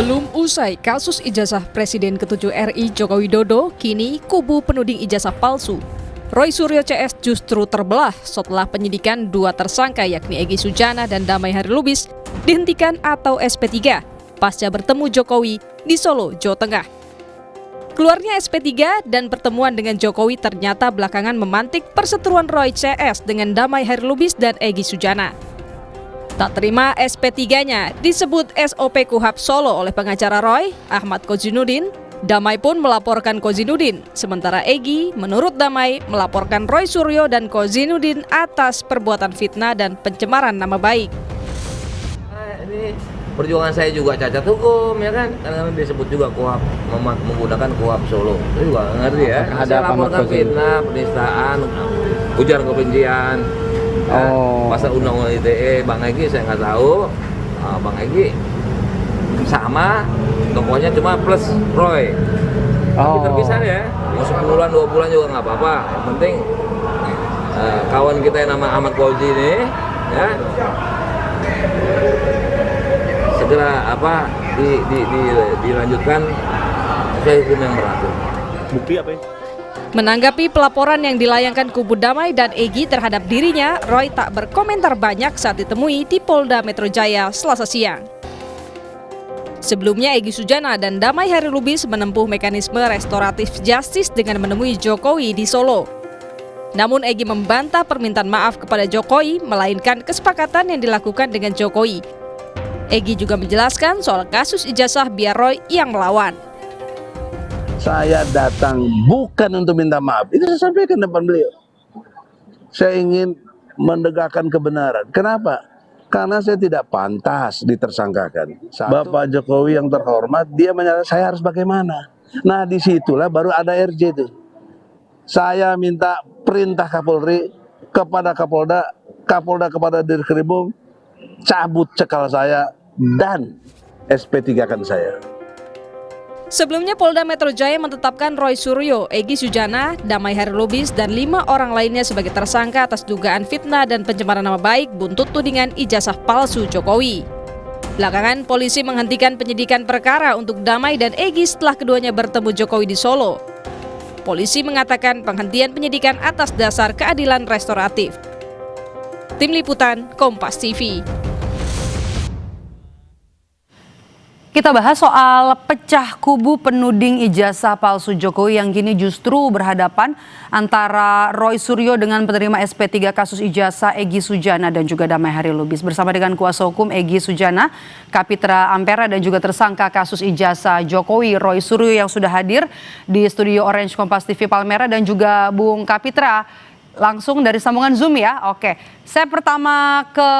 Belum usai kasus ijazah Presiden ke-7 RI Joko Widodo, kini kubu penuding ijazah palsu Roy Suryo CS justru terbelah setelah penyidikan dua tersangka yakni Egy Sujana dan Damai Hari Lubis dihentikan atau SP3 pasca bertemu Jokowi di Solo, Jawa Tengah. Keluarnya SP3 dan pertemuan dengan Jokowi ternyata belakangan memantik perseteruan Roy CS dengan Damai Hari Lubis dan Egy Sujana. Tak terima SP3-nya disebut SOP Kuhap Solo oleh pengacara Roy, Ahmad Kozinudin. Damai pun melaporkan Kozinudin, sementara Egy menurut Damai melaporkan Roy Suryo dan Kozinudin atas perbuatan fitnah dan pencemaran nama baik. Ini perjuangan saya juga cacat hukum ya kan, karena disebut juga Kuhap, menggunakan Kuhap Solo. Itu juga ngerti ya. Saya laporkan fitnah, penistaan, ujar kebencian. Pasal undang-undang ITE, Bang Egy saya nggak tahu. Bang Egy sama, tokohnya cuma plus Roy. Tapi terpisah ya, mau 10 bulan, 2 bulan juga nggak apa-apa. Yang penting kawan kita yang nama Ahmad Fauzi ini ya segera dilanjutkan sesuai hukum yang berlaku. Bukti apa ya? Menanggapi pelaporan yang dilayangkan kubu Damai dan Egy terhadap dirinya, Roy tak berkomentar banyak saat ditemui di Polda Metro Jaya Selasa siang. Sebelumnya Egy Sujana dan Damai Hari Lubis menempuh mekanisme restoratif justice dengan menemui Jokowi di Solo. Namun Egy membantah permintaan maaf kepada Jokowi, melainkan kesepakatan yang dilakukan dengan Jokowi. Egy juga menjelaskan soal kasus ijazah biar Roy yang melawan. Saya datang bukan untuk minta maaf, itu saya sampaikan depan beliau. Saya ingin menegakkan kebenaran. Kenapa? Karena saya tidak pantas ditersangkakan. Bapak Jokowi yang terhormat, dia menyatakan saya harus bagaimana. Nah disitulah baru ada RJ itu. Saya minta perintah Kapolri kepada Kapolda, Kapolda kepada Dirkrimum, cabut cekal saya dan SP3 kan saya. Sebelumnya Polda Metro Jaya menetapkan Roy Suryo, Egy Sujana, Damai Hairlubis, dan 5 orang lainnya sebagai tersangka atas dugaan fitnah dan pencemaran nama baik buntut tudingan ijazah palsu Jokowi. Belakangan, polisi menghentikan penyidikan perkara untuk Damai dan Egy setelah keduanya bertemu Jokowi di Solo. Polisi mengatakan penghentian penyidikan atas dasar keadilan restoratif. Tim Liputan, Kompas TV. Kita bahas soal pecah kubu penuding ijazah palsu Jokowi yang kini justru berhadapan antara Roy Suryo dengan penerima SP3 kasus ijazah Egy Sujana dan juga Damai Hairlubis. Bersama dengan kuasa hukum Egy Sujana, Kapitra Ampera dan juga tersangka kasus ijazah Jokowi Roy Suryo yang sudah hadir di studio Orange Kompas TV Palmera dan juga Bung Kapitra langsung dari sambungan Zoom ya. Oke, saya pertama ke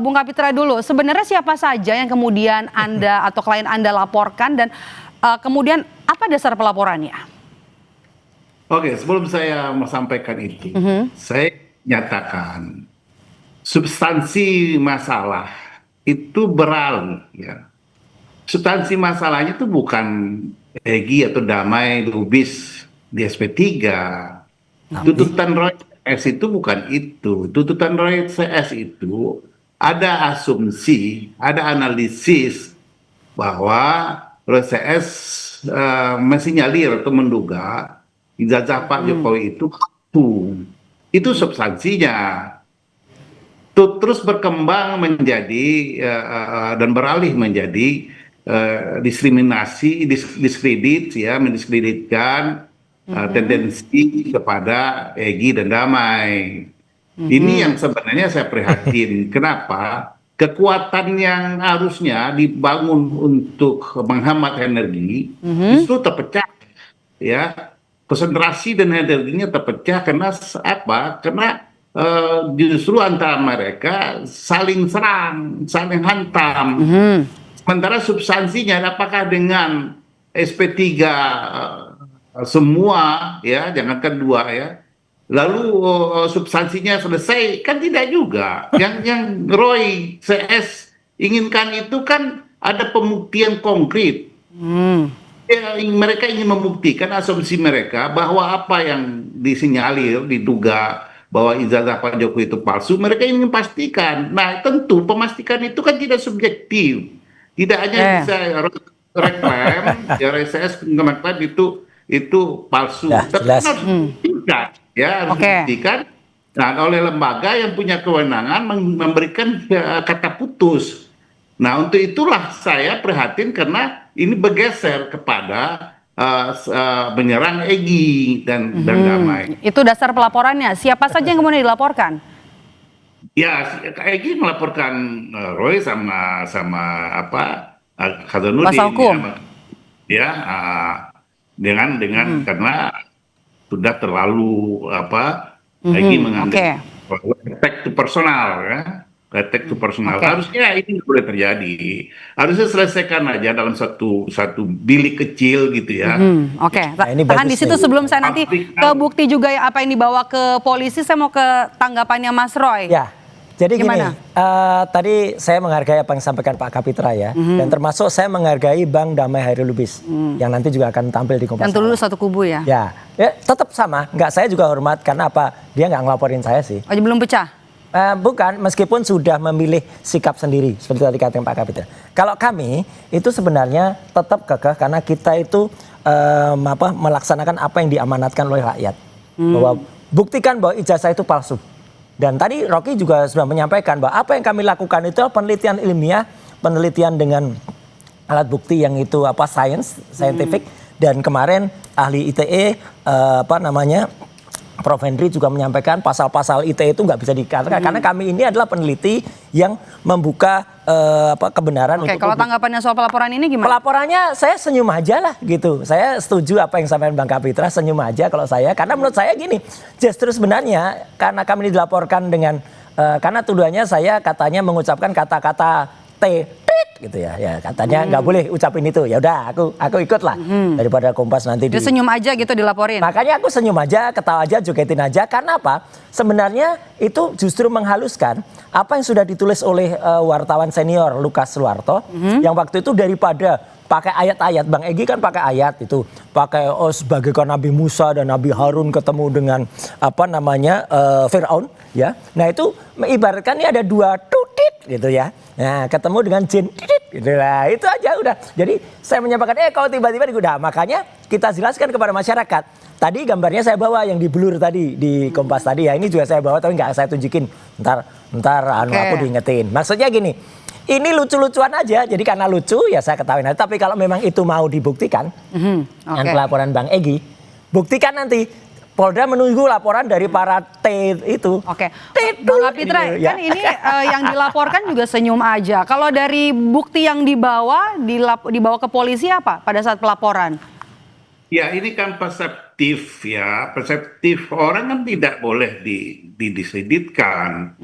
Bung Kapitra dulu. Sebenarnya siapa saja yang kemudian Anda atau klien Anda laporkan dan kemudian apa dasar pelaporannya? Oke, sebelum saya sampaikan itu, saya nyatakan substansi masalah itu beralih. Ya. Substansi masalahnya itu bukan Egy atau Damai Lubis di SP3. Tuntutan Roy CS itu bukan itu. Tuntutan Roy CS itu ada asumsi, ada analisis bahwa Roy CS mensinyalir atau menduga ijazah Pak Jokowi itu palsu. Itu substansinya. Terus berkembang menjadi dan beralih menjadi diskriminasi, diskredit, ya, mendiskreditkan tendensi kepada Egy dan Damai. Ini yang sebenarnya saya prihatin. Kenapa? Kekuatan yang harusnya dibangun untuk menghemat energi justru terpecah. Ya, konsentrasi dan energinya terpecah karena apa? Karena justru antara mereka saling serang, saling hantam. Sementara substansinya apakah dengan SP3 semua, ya, jangankan 2 ya, lalu substansinya selesai, kan tidak juga. Yang Roy CS inginkan itu kan ada pembuktian konkret. Ya, mereka ingin membuktikan asumsi mereka bahwa apa yang disinyalir, diduga bahwa ijazah Pak Jokowi itu palsu, mereka ingin pastikan. Nah, tentu pemastikan itu kan tidak subjektif, tidak hanya bisa reklaim, ya, RSS mengklaim itu palsu. Tapi harus dibuktikan, ya, harus dibuktikan. Nah, oleh lembaga yang punya kewenangan memberikan kata putus. Nah, untuk itulah saya prihatin karena ini bergeser kepada menyerang Egy dan Damai. Itu dasar pelaporannya. Siapa saja yang kemudian dilaporkan? Ya, Egy melaporkan Roy sama apa Hasanuddin. Kuasa hukum. Ya, dengan karena sudah terlalu Egy mengambil attack to personal, ya. Attack to personal. Harusnya ini boleh terjadi. Harusnya selesaikan aja dalam satu bilik kecil gitu ya. Tahan di situ sebelum saya nanti ke bukti juga ya apa yang dibawa ke polisi. Saya mau ke tanggapannya Mas Roy. Ya, jadi gimana? Gini, tadi saya menghargai apa yang disampaikan Pak Kapitra ya, dan termasuk saya menghargai Bang Damai Hairlubis yang nanti juga akan tampil di Kompas. Yang dulu satu kubu ya? Ya, tetap sama. Saya juga hormat karena apa? Dia nggak ngelaporin saya sih. Oh, belum pecah? Bukan, meskipun sudah memilih sikap sendiri seperti tadi kata Pak Kapitra. Kalau kami itu sebenarnya tetap kekeh karena kita itu melaksanakan apa yang diamanatkan oleh rakyat. Bahwa buktikan bahwa ijazah itu palsu. Dan tadi Rocky juga sudah menyampaikan bahwa apa yang kami lakukan itu penelitian ilmiah, penelitian dengan alat bukti yang itu scientific. Dan kemarin ahli ITE Prof. Henry juga menyampaikan pasal-pasal ITE itu nggak bisa dikatakan karena kami ini adalah peneliti yang membuka kebenaran untuk kalau tanggapannya soal pelaporan ini gimana? Pelaporannya saya senyum aja lah gitu. Saya setuju apa yang disampaikan Bang Kapitra, senyum aja kalau saya. Karena menurut saya gini, justru sebenarnya karena kami ini dilaporkan dengan karena tuduhannya saya katanya mengucapkan kata-kata gitu ya katanya nggak boleh ucapin itu. Ya udah aku ikut lah daripada Kompas nanti dia senyum aja gitu dilaporin. Makanya aku senyum aja, ketawa aja, jogetin aja. Karena apa? Sebenarnya itu justru menghaluskan apa yang sudah ditulis oleh wartawan senior Lukas Suwarto yang waktu itu daripada pakai ayat-ayat. Bang Egy kan pakai ayat itu, pakai sebagaikan Nabi Musa dan Nabi Harun ketemu dengan Firaun, ya. Nah itu ibaratkan ini ada dua tutit gitu ya. Nah ketemu dengan jin titit gitu lah. Itu aja udah. Jadi saya menyampaikan kalau tiba-tiba udah, makanya kita jelaskan kepada masyarakat. Tadi gambarnya saya bawa yang di blur tadi di Kompas tadi ya. Ini juga saya bawa tapi nggak saya tunjukin. Ntar aku diingetin. Maksudnya gini, ini lucu-lucuan aja. Jadi karena lucu ya saya ketawain aja. Tapi kalau memang itu mau dibuktikan dengan pelaporan Bang Egy, buktikan nanti. Polda menunggu laporan dari para T itu. Oke, Bang Kapitra, kan ini yang dilaporkan juga senyum aja. Kalau dari bukti yang dibawa ke polisi apa pada saat pelaporan? Ya ini kan perseptif ya, perseptif orang kan tidak boleh didiskreditkan.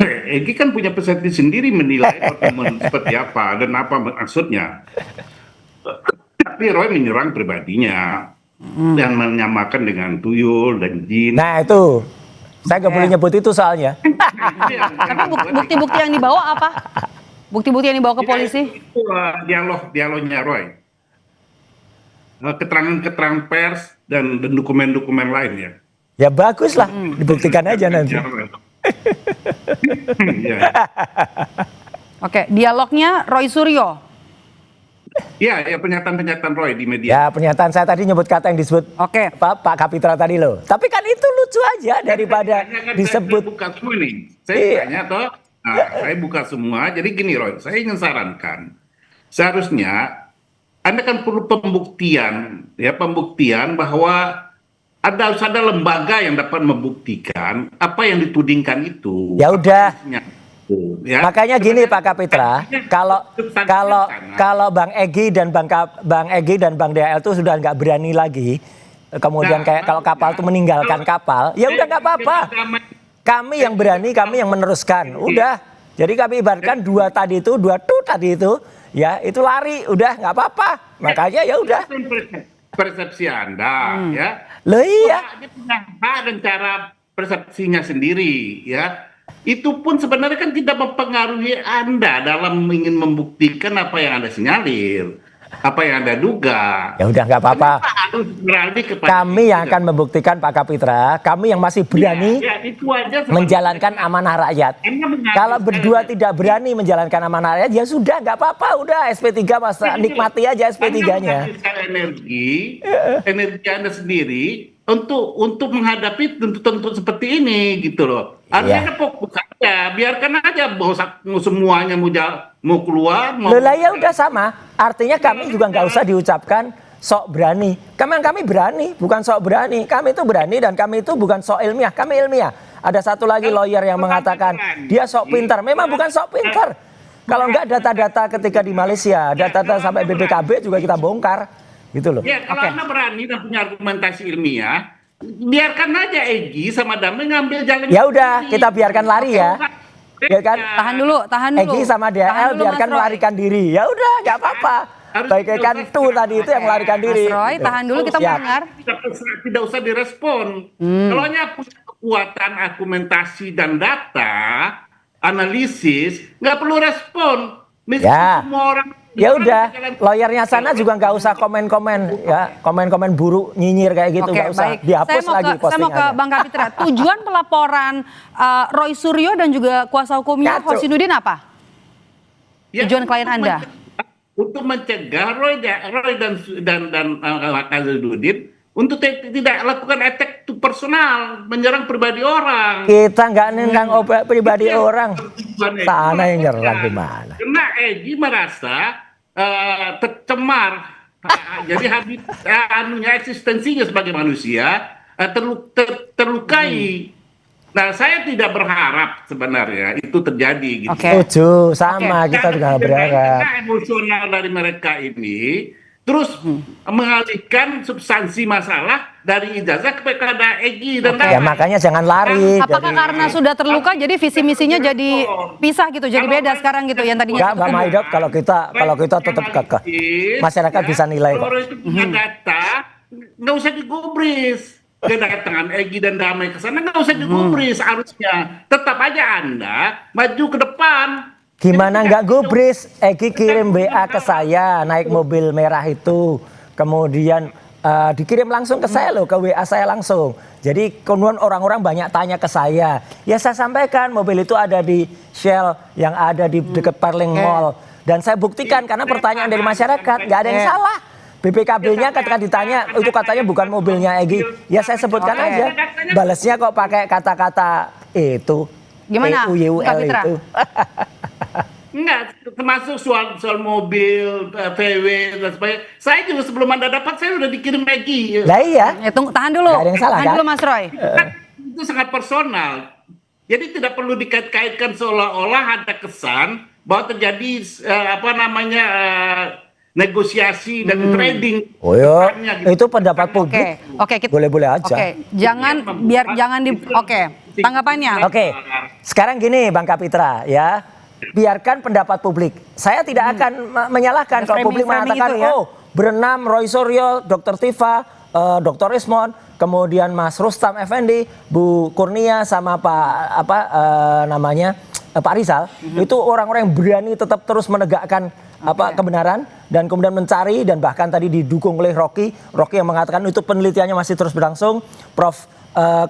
Egy kan punya persepsi sendiri menilai pertemuan seperti apa dan apa maksudnya. Tapi Roy menyerang pribadinya yang menyamakan dengan tuyul dan jin. Nah itu, saya nggak boleh nyebut itu soalnya. Tapi bukti-bukti yang dibawa apa? Bukti-bukti yang dibawa ke polisi? Itu dialognya Roy. Keterangan-keterangan pers dan dokumen-dokumen lain ya. Ya bagus lah, dibuktikan aja nanti. Oke, dialognya Roy Suryo. Ya pernyataan-pernyataan Roy di media. Ya pernyataan saya tadi nyebut kata yang disebut Pak Kapitra tadi loh. Tapi kan itu lucu aja daripada disebut. Saya buka semua nih. Saya tanya toh, saya buka semua. Jadi gini Roy, saya ingin sarankan. Seharusnya Anda kan perlu pembuktian bahwa harus ada lembaga yang dapat membuktikan apa yang ditudingkan itu. Ya udah. Ya. Makanya gini Pak Kapitra, kalau Bang Egy dan Bang DHL itu sudah nggak berani lagi, kemudian kayak kalau kapal itu meninggalkan kapal, ya udah nggak apa-apa. Kami yang berani, kami yang meneruskan. Udah. Jadi kami ibaratkan dua tadi itu, ya itu lari, udah nggak apa-apa. Makanya ya udah. Persepsi Anda, ya. Loh iya. Dia punya hak dan cara persepsinya sendiri, ya. Itu pun sebenarnya kan tidak mempengaruhi Anda dalam ingin membuktikan apa yang Anda sinyalir, apa yang Anda duga. Ya udah nggak apa-apa. Kami yang akan membuktikan Pak Kapitra, kami yang masih berani menjalankan amanah rakyat. Kalau berdua tidak berani menjalankan amanah rakyat, ya sudah nggak apa-apa. Udah SP3 masa nikmati aja SP3-nya. Energi Anda sendiri untuk menghadapi tentu seperti ini gitu loh. Artinya fokus aja, biarkan aja semuanya mau keluar. Lah ya udah sama. Artinya kami juga nggak usah diucapkan sok berani. Kami berani, bukan sok berani. Kami itu berani dan kami itu bukan sok ilmiah. Kami ilmiah. Ada satu lagi lawyer yang mengatakan dia sok pintar. Memang bukan sok pintar. Kalau enggak data-data ketika di Malaysia, data-data sampai BPKB juga kita bongkar. Gitu loh. Ya kalau Anda berani dan punya argumentasi ilmiah, biarkan aja Egy sama Damai ngambil jalan. Ya udah, kita biarkan lari ya. Biarkan tahan dulu. Egy sama DHL biarkan melarikan diri. Ya udah, nggak apa-apa. Bagaikan tadi itu yang melarikan diri. Mas Roy, tahan dulu kita mendengar. Tidak usah direspon. Kalau hanya punya kekuatan argumentasi dan data, analisis, nggak perlu respon. Ya. Semua orang. Ya udah, lawyernya sana juga nggak usah komen-komen ya, komen-komen buruk nyinyir kayak gitu nggak usah. Baik. Dihapus lagi postingannya. Saya mau ke Bang Kapitra. Tujuan pelaporan Roy Suryo dan juga kuasa hukumnya Husainuddin apa? Tujuan klien Anda? Untuk mencegah Roy dan Husainuddin untuk tidak lakukan attack to personal, menyerang pribadi orang. Kita nggak nyerang pribadi orang. Sana yang nyerang gimana? Karena Egy merasa tercemar, jadi habis eksistensinya sebagai manusia terlukai. Nah, saya tidak berharap sebenarnya itu terjadi. Gitu. Setuju, sama kita juga berharap. Emosional dari mereka ini terus mengalihkan substansi masalah dari ijazah kepada Egy dan ya makanya jangan lari. Apakah karena sudah terluka jadi visi misinya jadi pisah gitu, jadi beda sekarang gitu yang tadinya. Enggak Maidop, kalau kita tetap kekeh. Masyarakat bisa nilai kok. Kalau itu punya data, nggak usah digubris. Kedatangan Egy dan Damai ke sana nggak usah digubris harusnya. Tetap aja Anda maju ke depan. Gimana nggak gubris? Egi kirim WA ke saya naik mobil merah itu, kemudian dikirim langsung ke saya loh, ke WA saya langsung. Jadi kemudian orang-orang banyak tanya ke saya. Ya saya sampaikan mobil itu ada di Shell yang ada di dekat Parling Mall. Dan saya buktikan karena pertanyaan dari masyarakat nggak ada yang salah. BPKB-nya ketika ditanya itu katanya bukan mobilnya Egi. Ya saya sebutkan aja. Balasnya kok pakai kata-kata itu. Gimana? EUL itu. Enggak, termasuk soal mobil, VW dan sebagainya. Saya juga sebelum Anda dapat, saya udah dikirim Egi. Lah iya. Tahan dulu. Gak ada yang salah, tahan kan? dulu Mas Roy. Itu sangat personal. Jadi tidak perlu dikait-kaitkan seolah-olah ada kesan bahwa terjadi negosiasi dan trading. Oh ya, itu pendapat publik. Oke, boleh-boleh aja. Oke, jangan tanggapannya. Oke, sekarang gini Bang Kapitra ya, biarkan pendapat publik. Saya tidak akan menyalahkan kalau publik mengatakan berenam Roy Suryo, Dr. Tifa, Dr. Ismon, kemudian Mas Rustam Effendi, Bu Kurnia sama Pak Rizal, itu orang-orang yang berani tetap terus menegakkan kebenaran dan kemudian mencari dan bahkan tadi didukung oleh Rocky yang mengatakan itu penelitiannya masih terus berlangsung. Prof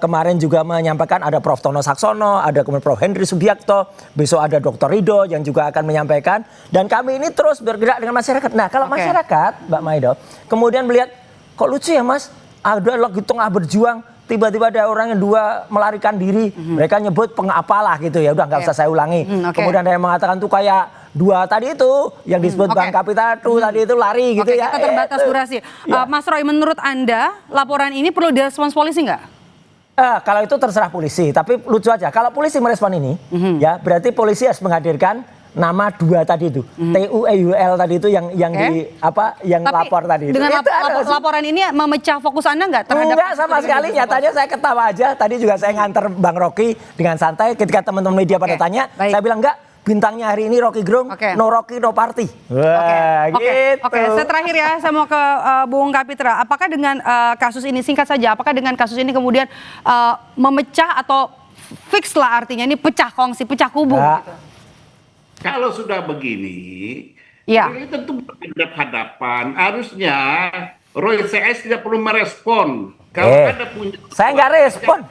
kemarin juga menyampaikan ada Prof Tono Saksono, ada kemudian Prof Henry Subiakto, besok ada Dr. Rido yang juga akan menyampaikan, dan kami ini terus bergerak dengan masyarakat. Nah kalau masyarakat Mbak Maido kemudian melihat kok lucu ya Mas, ada lagi tengah berjuang tiba-tiba ada orang yang dua melarikan diri, mereka nyebut pengapalah gitu ya, udah nggak usah saya ulangi. Kemudian ada yang mengatakan tuh kayak dua tadi itu yang disebut Bang Kapitra tuh tadi itu lari gitu ya. Kita terbatas durasi. Mas Roy, menurut Anda laporan ini perlu direspons polisi nggak? Kalau itu terserah polisi, tapi lucu aja. Kalau polisi merespon ini, ya berarti polisi harus menghadirkan nama dua tadi itu, TUEUL tadi itu yang lapor tadi. Dengan laporan ini memecah fokus Anda nggak terhadap? Enggak sama sekali. Nyatanya saya ketawa aja. Tadi juga saya nganter Bang Rocky dengan santai. Ketika teman-teman media pada tanya, saya bilang enggak. Bintangnya hari ini Rocky Gerung, no Rocky no party. Oke, saya terakhir ya, saya mau ke Bung Kapitra. Apakah dengan kasus ini, singkat saja, apakah dengan kasus ini kemudian memecah atau fix lah artinya ini pecah kongsi, pecah kubu? Gitu? Kalau sudah begini, ini tentu berhadapan. Harusnya Roy CS tidak perlu merespon. Kalau Anda punya, saya nggak respon.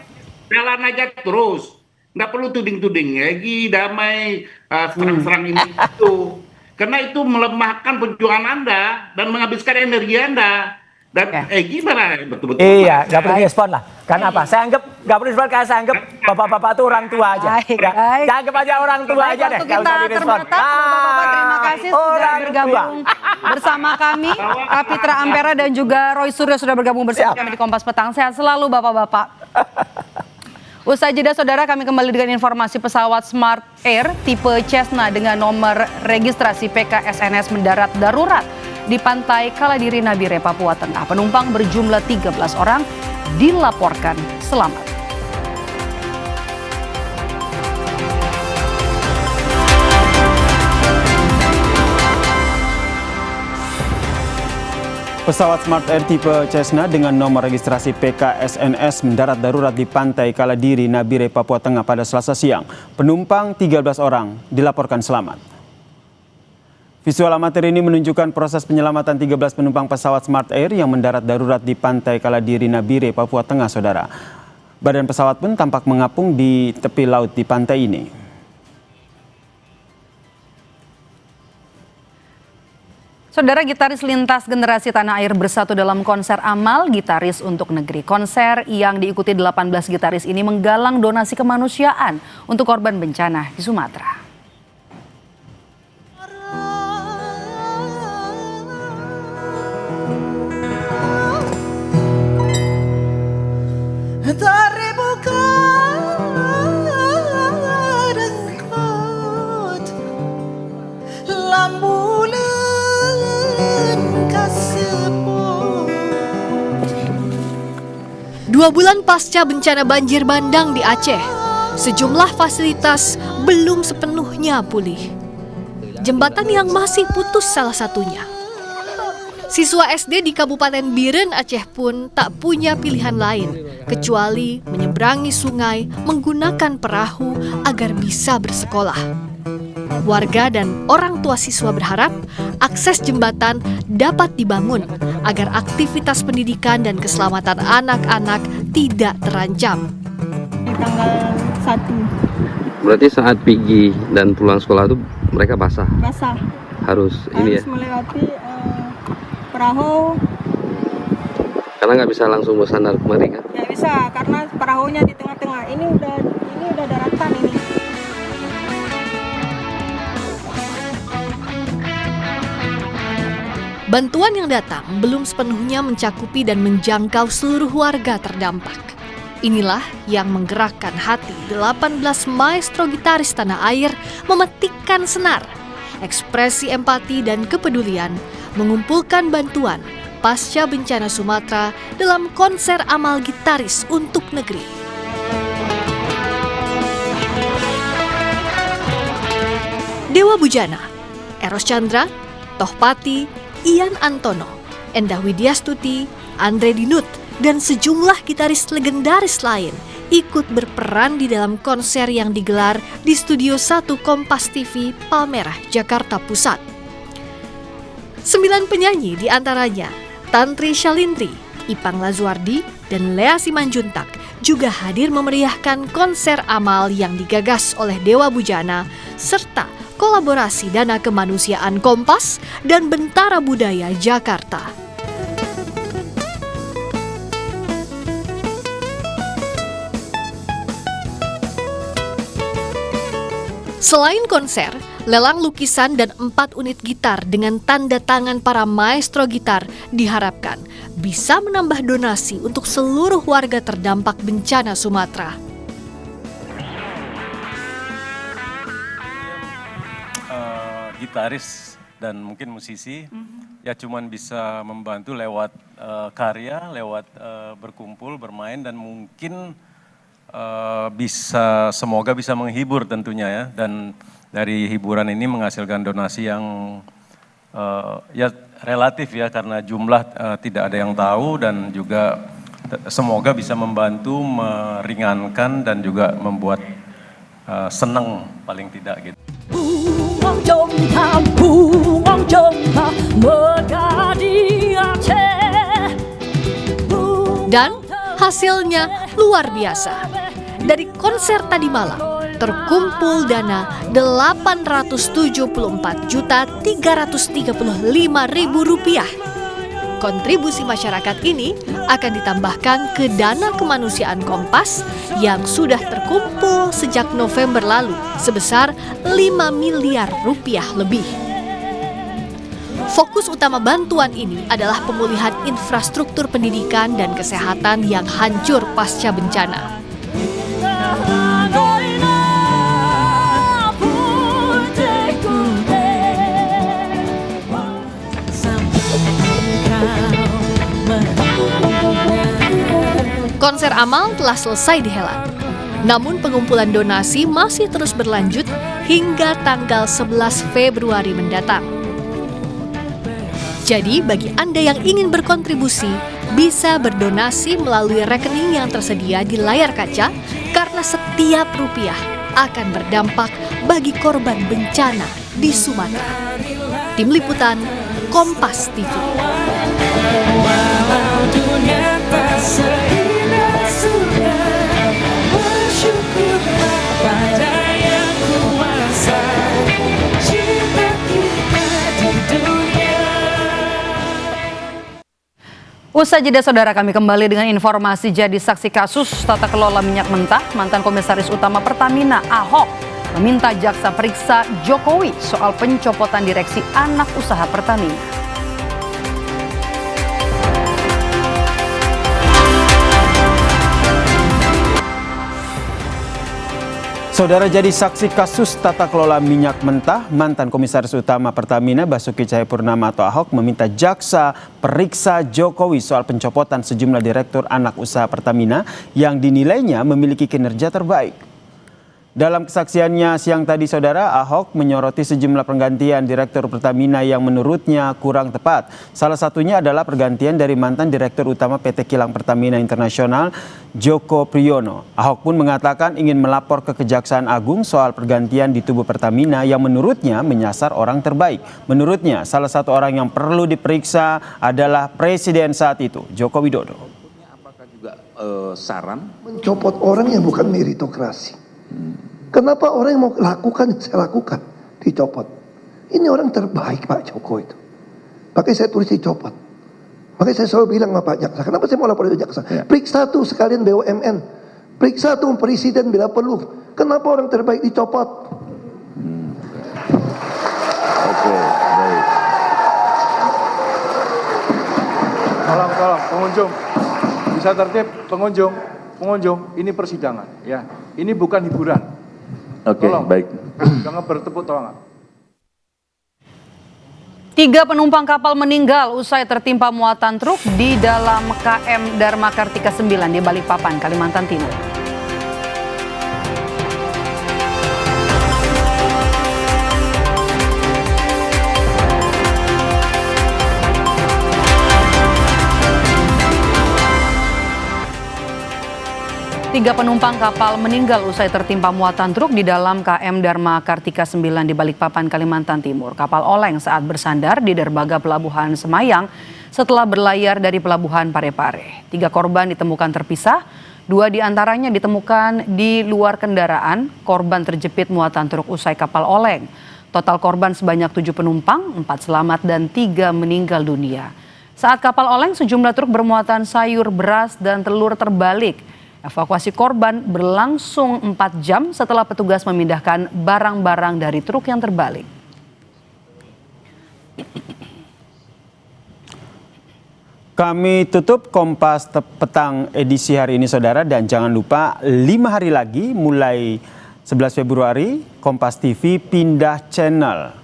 Jalan aja terus. Nggak perlu tuding-tuding Egi damai serang-serang ini itu, karena itu melemahkan perjuangan Anda dan menghabiskan energi Anda. Dan Egi mana betul-betul? Iya, nggak perlu direspon lah. Karena apa? Saya anggap nggak perlu direspon karena saya anggap bapak-bapak itu orang tua aja. Saya anggap aja orang tua aja deh. Waktu kita terbatas, bapak-bapak terima kasih sudah bergabung bersama kami. Kapitra Ampera dan juga Roy Suryo sudah bergabung bersama kami di Kompas Petang. Sehat selalu bapak-bapak. Usai jeda saudara, kami kembali dengan informasi pesawat Smart Air tipe Cessna dengan nomor registrasi PKSNS mendarat darurat di pantai Kaladiri Nabire, Papua Tengah. Penumpang berjumlah 13 orang dilaporkan selamat. Pesawat Smart Air tipe Cessna dengan nomor registrasi PKSNS mendarat darurat di pantai Kaladiri, Nabire, Papua Tengah pada Selasa siang. Penumpang 13 orang dilaporkan selamat. Visual amatir ini menunjukkan proses penyelamatan 13 penumpang pesawat Smart Air yang mendarat darurat di pantai Kaladiri, Nabire, Papua Tengah, saudara. Badan pesawat pun tampak mengapung di tepi laut di pantai ini. Saudara, gitaris lintas generasi tanah air bersatu dalam konser amal Gitaris untuk Negeri. Konser yang diikuti 18 gitaris ini menggalang donasi kemanusiaan untuk korban bencana di Sumatera. Dua bulan pasca bencana banjir bandang di Aceh, sejumlah fasilitas belum sepenuhnya pulih. Jembatan yang masih putus salah satunya. Siswa SD di Kabupaten Biren, Aceh pun tak punya pilihan lain kecuali menyeberangi sungai menggunakan perahu agar bisa bersekolah. Warga dan orang tua siswa berharap akses jembatan dapat dibangun agar aktivitas pendidikan dan keselamatan anak-anak tidak terancam. Tanggal 1. Berarti saat pergi dan pulang sekolah itu mereka basah? Basah. Harus ini ya? Harus melewati perahu. Karena nggak bisa langsung bersandar kemari kan? Nggak bisa, karena perahunya di tengah-tengah. Ini udah daratan ini. Bantuan yang datang belum sepenuhnya mencakupi dan menjangkau seluruh warga terdampak. Inilah yang menggerakkan hati 18 maestro gitaris tanah air memetikkan senar, ekspresi empati dan kepedulian, mengumpulkan bantuan pasca bencana Sumatera dalam konser amal gitaris untuk negeri. Dewa Bujana, Eros Chandra, Tohpati, Ian Antono, Endah Widyastuti, Andre Dinut, dan sejumlah gitaris legendaris lain ikut berperan di dalam konser yang digelar di Studio 1 Kompas TV, Palmerah, Jakarta Pusat. 9 penyanyi diantaranya Tantri Shalindri, Ipang Lazuardi, dan Lea Simanjuntak juga hadir memeriahkan konser amal yang digagas oleh Dewa Bujana serta kolaborasi Dana Kemanusiaan Kompas dan Bentara Budaya Jakarta. Selain konser, lelang lukisan dan 4 unit gitar dengan tanda tangan para maestro gitar diharapkan bisa menambah donasi untuk seluruh warga terdampak bencana Sumatera. Gitaris dan mungkin musisi ya cuman bisa membantu lewat karya, lewat berkumpul, bermain, dan mungkin semoga bisa menghibur tentunya ya, dan dari hiburan ini menghasilkan donasi yang ya relatif ya, karena jumlah tidak ada yang tahu, dan juga semoga bisa membantu meringankan dan juga membuat senang paling tidak gitu. Dan hasilnya luar biasa. Dari konser tadi malam, terkumpul dana Rp804.335.000. Kontribusi masyarakat ini akan ditambahkan ke Dana Kemanusiaan Kompas yang sudah terkumpul sejak November lalu sebesar Rp5 miliar lebih. Fokus utama bantuan ini adalah pemulihan infrastruktur pendidikan dan kesehatan yang hancur pasca bencana. Konser amal telah selesai dihelat. Namun pengumpulan donasi masih terus berlanjut hingga tanggal 11 Februari mendatang. Jadi bagi Anda yang ingin berkontribusi, bisa berdonasi melalui rekening yang tersedia di layar kaca, karena setiap rupiah akan berdampak bagi korban bencana di Sumatera. Tim Liputan, Kompas TV. Usai jeda saudara, kami kembali dengan informasi jadi saksi kasus tata kelola minyak mentah. Mantan Komisaris Utama Pertamina Ahok meminta jaksa periksa Jokowi soal pencopotan direksi anak usaha Pertamina. Saudara, jadi saksi kasus tata kelola minyak mentah, mantan Komisaris Utama Pertamina Basuki Cahayapurnama atau Ahok meminta jaksa periksa Jokowi soal pencopotan sejumlah direktur anak usaha Pertamina yang dinilainya memiliki kinerja terbaik. Dalam kesaksiannya siang tadi saudara, Ahok menyoroti sejumlah pergantian Direktur Pertamina yang menurutnya kurang tepat. Salah satunya adalah pergantian dari mantan Direktur Utama PT Kilang Pertamina Internasional, Joko Priyono. Ahok pun mengatakan ingin melapor ke Kejaksaan Agung soal pergantian di tubuh Pertamina yang menurutnya menyasar orang terbaik. Menurutnya salah satu orang yang perlu diperiksa adalah Presiden saat itu, Joko Widodo. Apakah juga saran? Mencopot orang yang bukan meritokrasi. Kenapa orang yang mau lakukan yang saya lakukan dicopot? Ini orang terbaik Pak Joko itu. Makanya saya tulis dicopot. Makanya saya selalu bilang sama Pak Jaksa, kenapa saya mau lapor ke Jaksa? Periksa tuh sekalian BUMN. Periksa tuh Presiden bila perlu. Kenapa orang terbaik dicopot? Oke, baik. Tolong, pengunjung. Bisa tertib, pengunjung, ini persidangan, ya. Ini bukan hiburan. Oke, baik. Jangan bertepuk tangan. 3 penumpang kapal meninggal usai tertimpa muatan truk di dalam KM Dharma Kartika 9 di Balikpapan, Kalimantan Timur. Tiga penumpang kapal meninggal usai tertimpa muatan truk di dalam KM Dharma Kartika 9 di Balikpapan, Kalimantan Timur. Kapal oleng saat bersandar di dermaga Pelabuhan Semayang setelah berlayar dari Pelabuhan Parepare. 3 korban ditemukan terpisah, 2 diantaranya ditemukan di luar kendaraan. Korban terjepit muatan truk usai kapal oleng. Total korban sebanyak 7 penumpang, 4 selamat dan 3 meninggal dunia. Saat kapal oleng, sejumlah truk bermuatan sayur, beras, dan telur terbalik. Evakuasi korban berlangsung 4 jam setelah petugas memindahkan barang-barang dari truk yang terbalik. Kami tutup Kompas Petang edisi hari ini saudara, dan jangan lupa 5 hari lagi mulai 11 Februari Kompas TV pindah channel.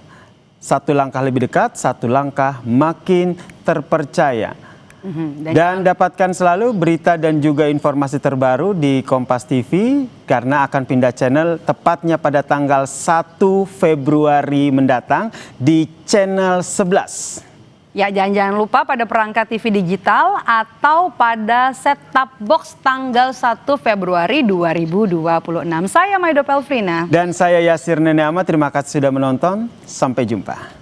1 langkah lebih dekat, 1 langkah makin terpercaya. Dan dapatkan selalu berita dan juga informasi terbaru di Kompas TV karena akan pindah channel tepatnya pada tanggal 1 Februari mendatang di channel 11. Ya, jangan lupa pada perangkat TV digital atau pada set-top box tanggal 1 Februari 2026. Saya Maido Pelfrina. Dan saya Yasir Nene Ahmad, terima kasih sudah menonton. Sampai jumpa.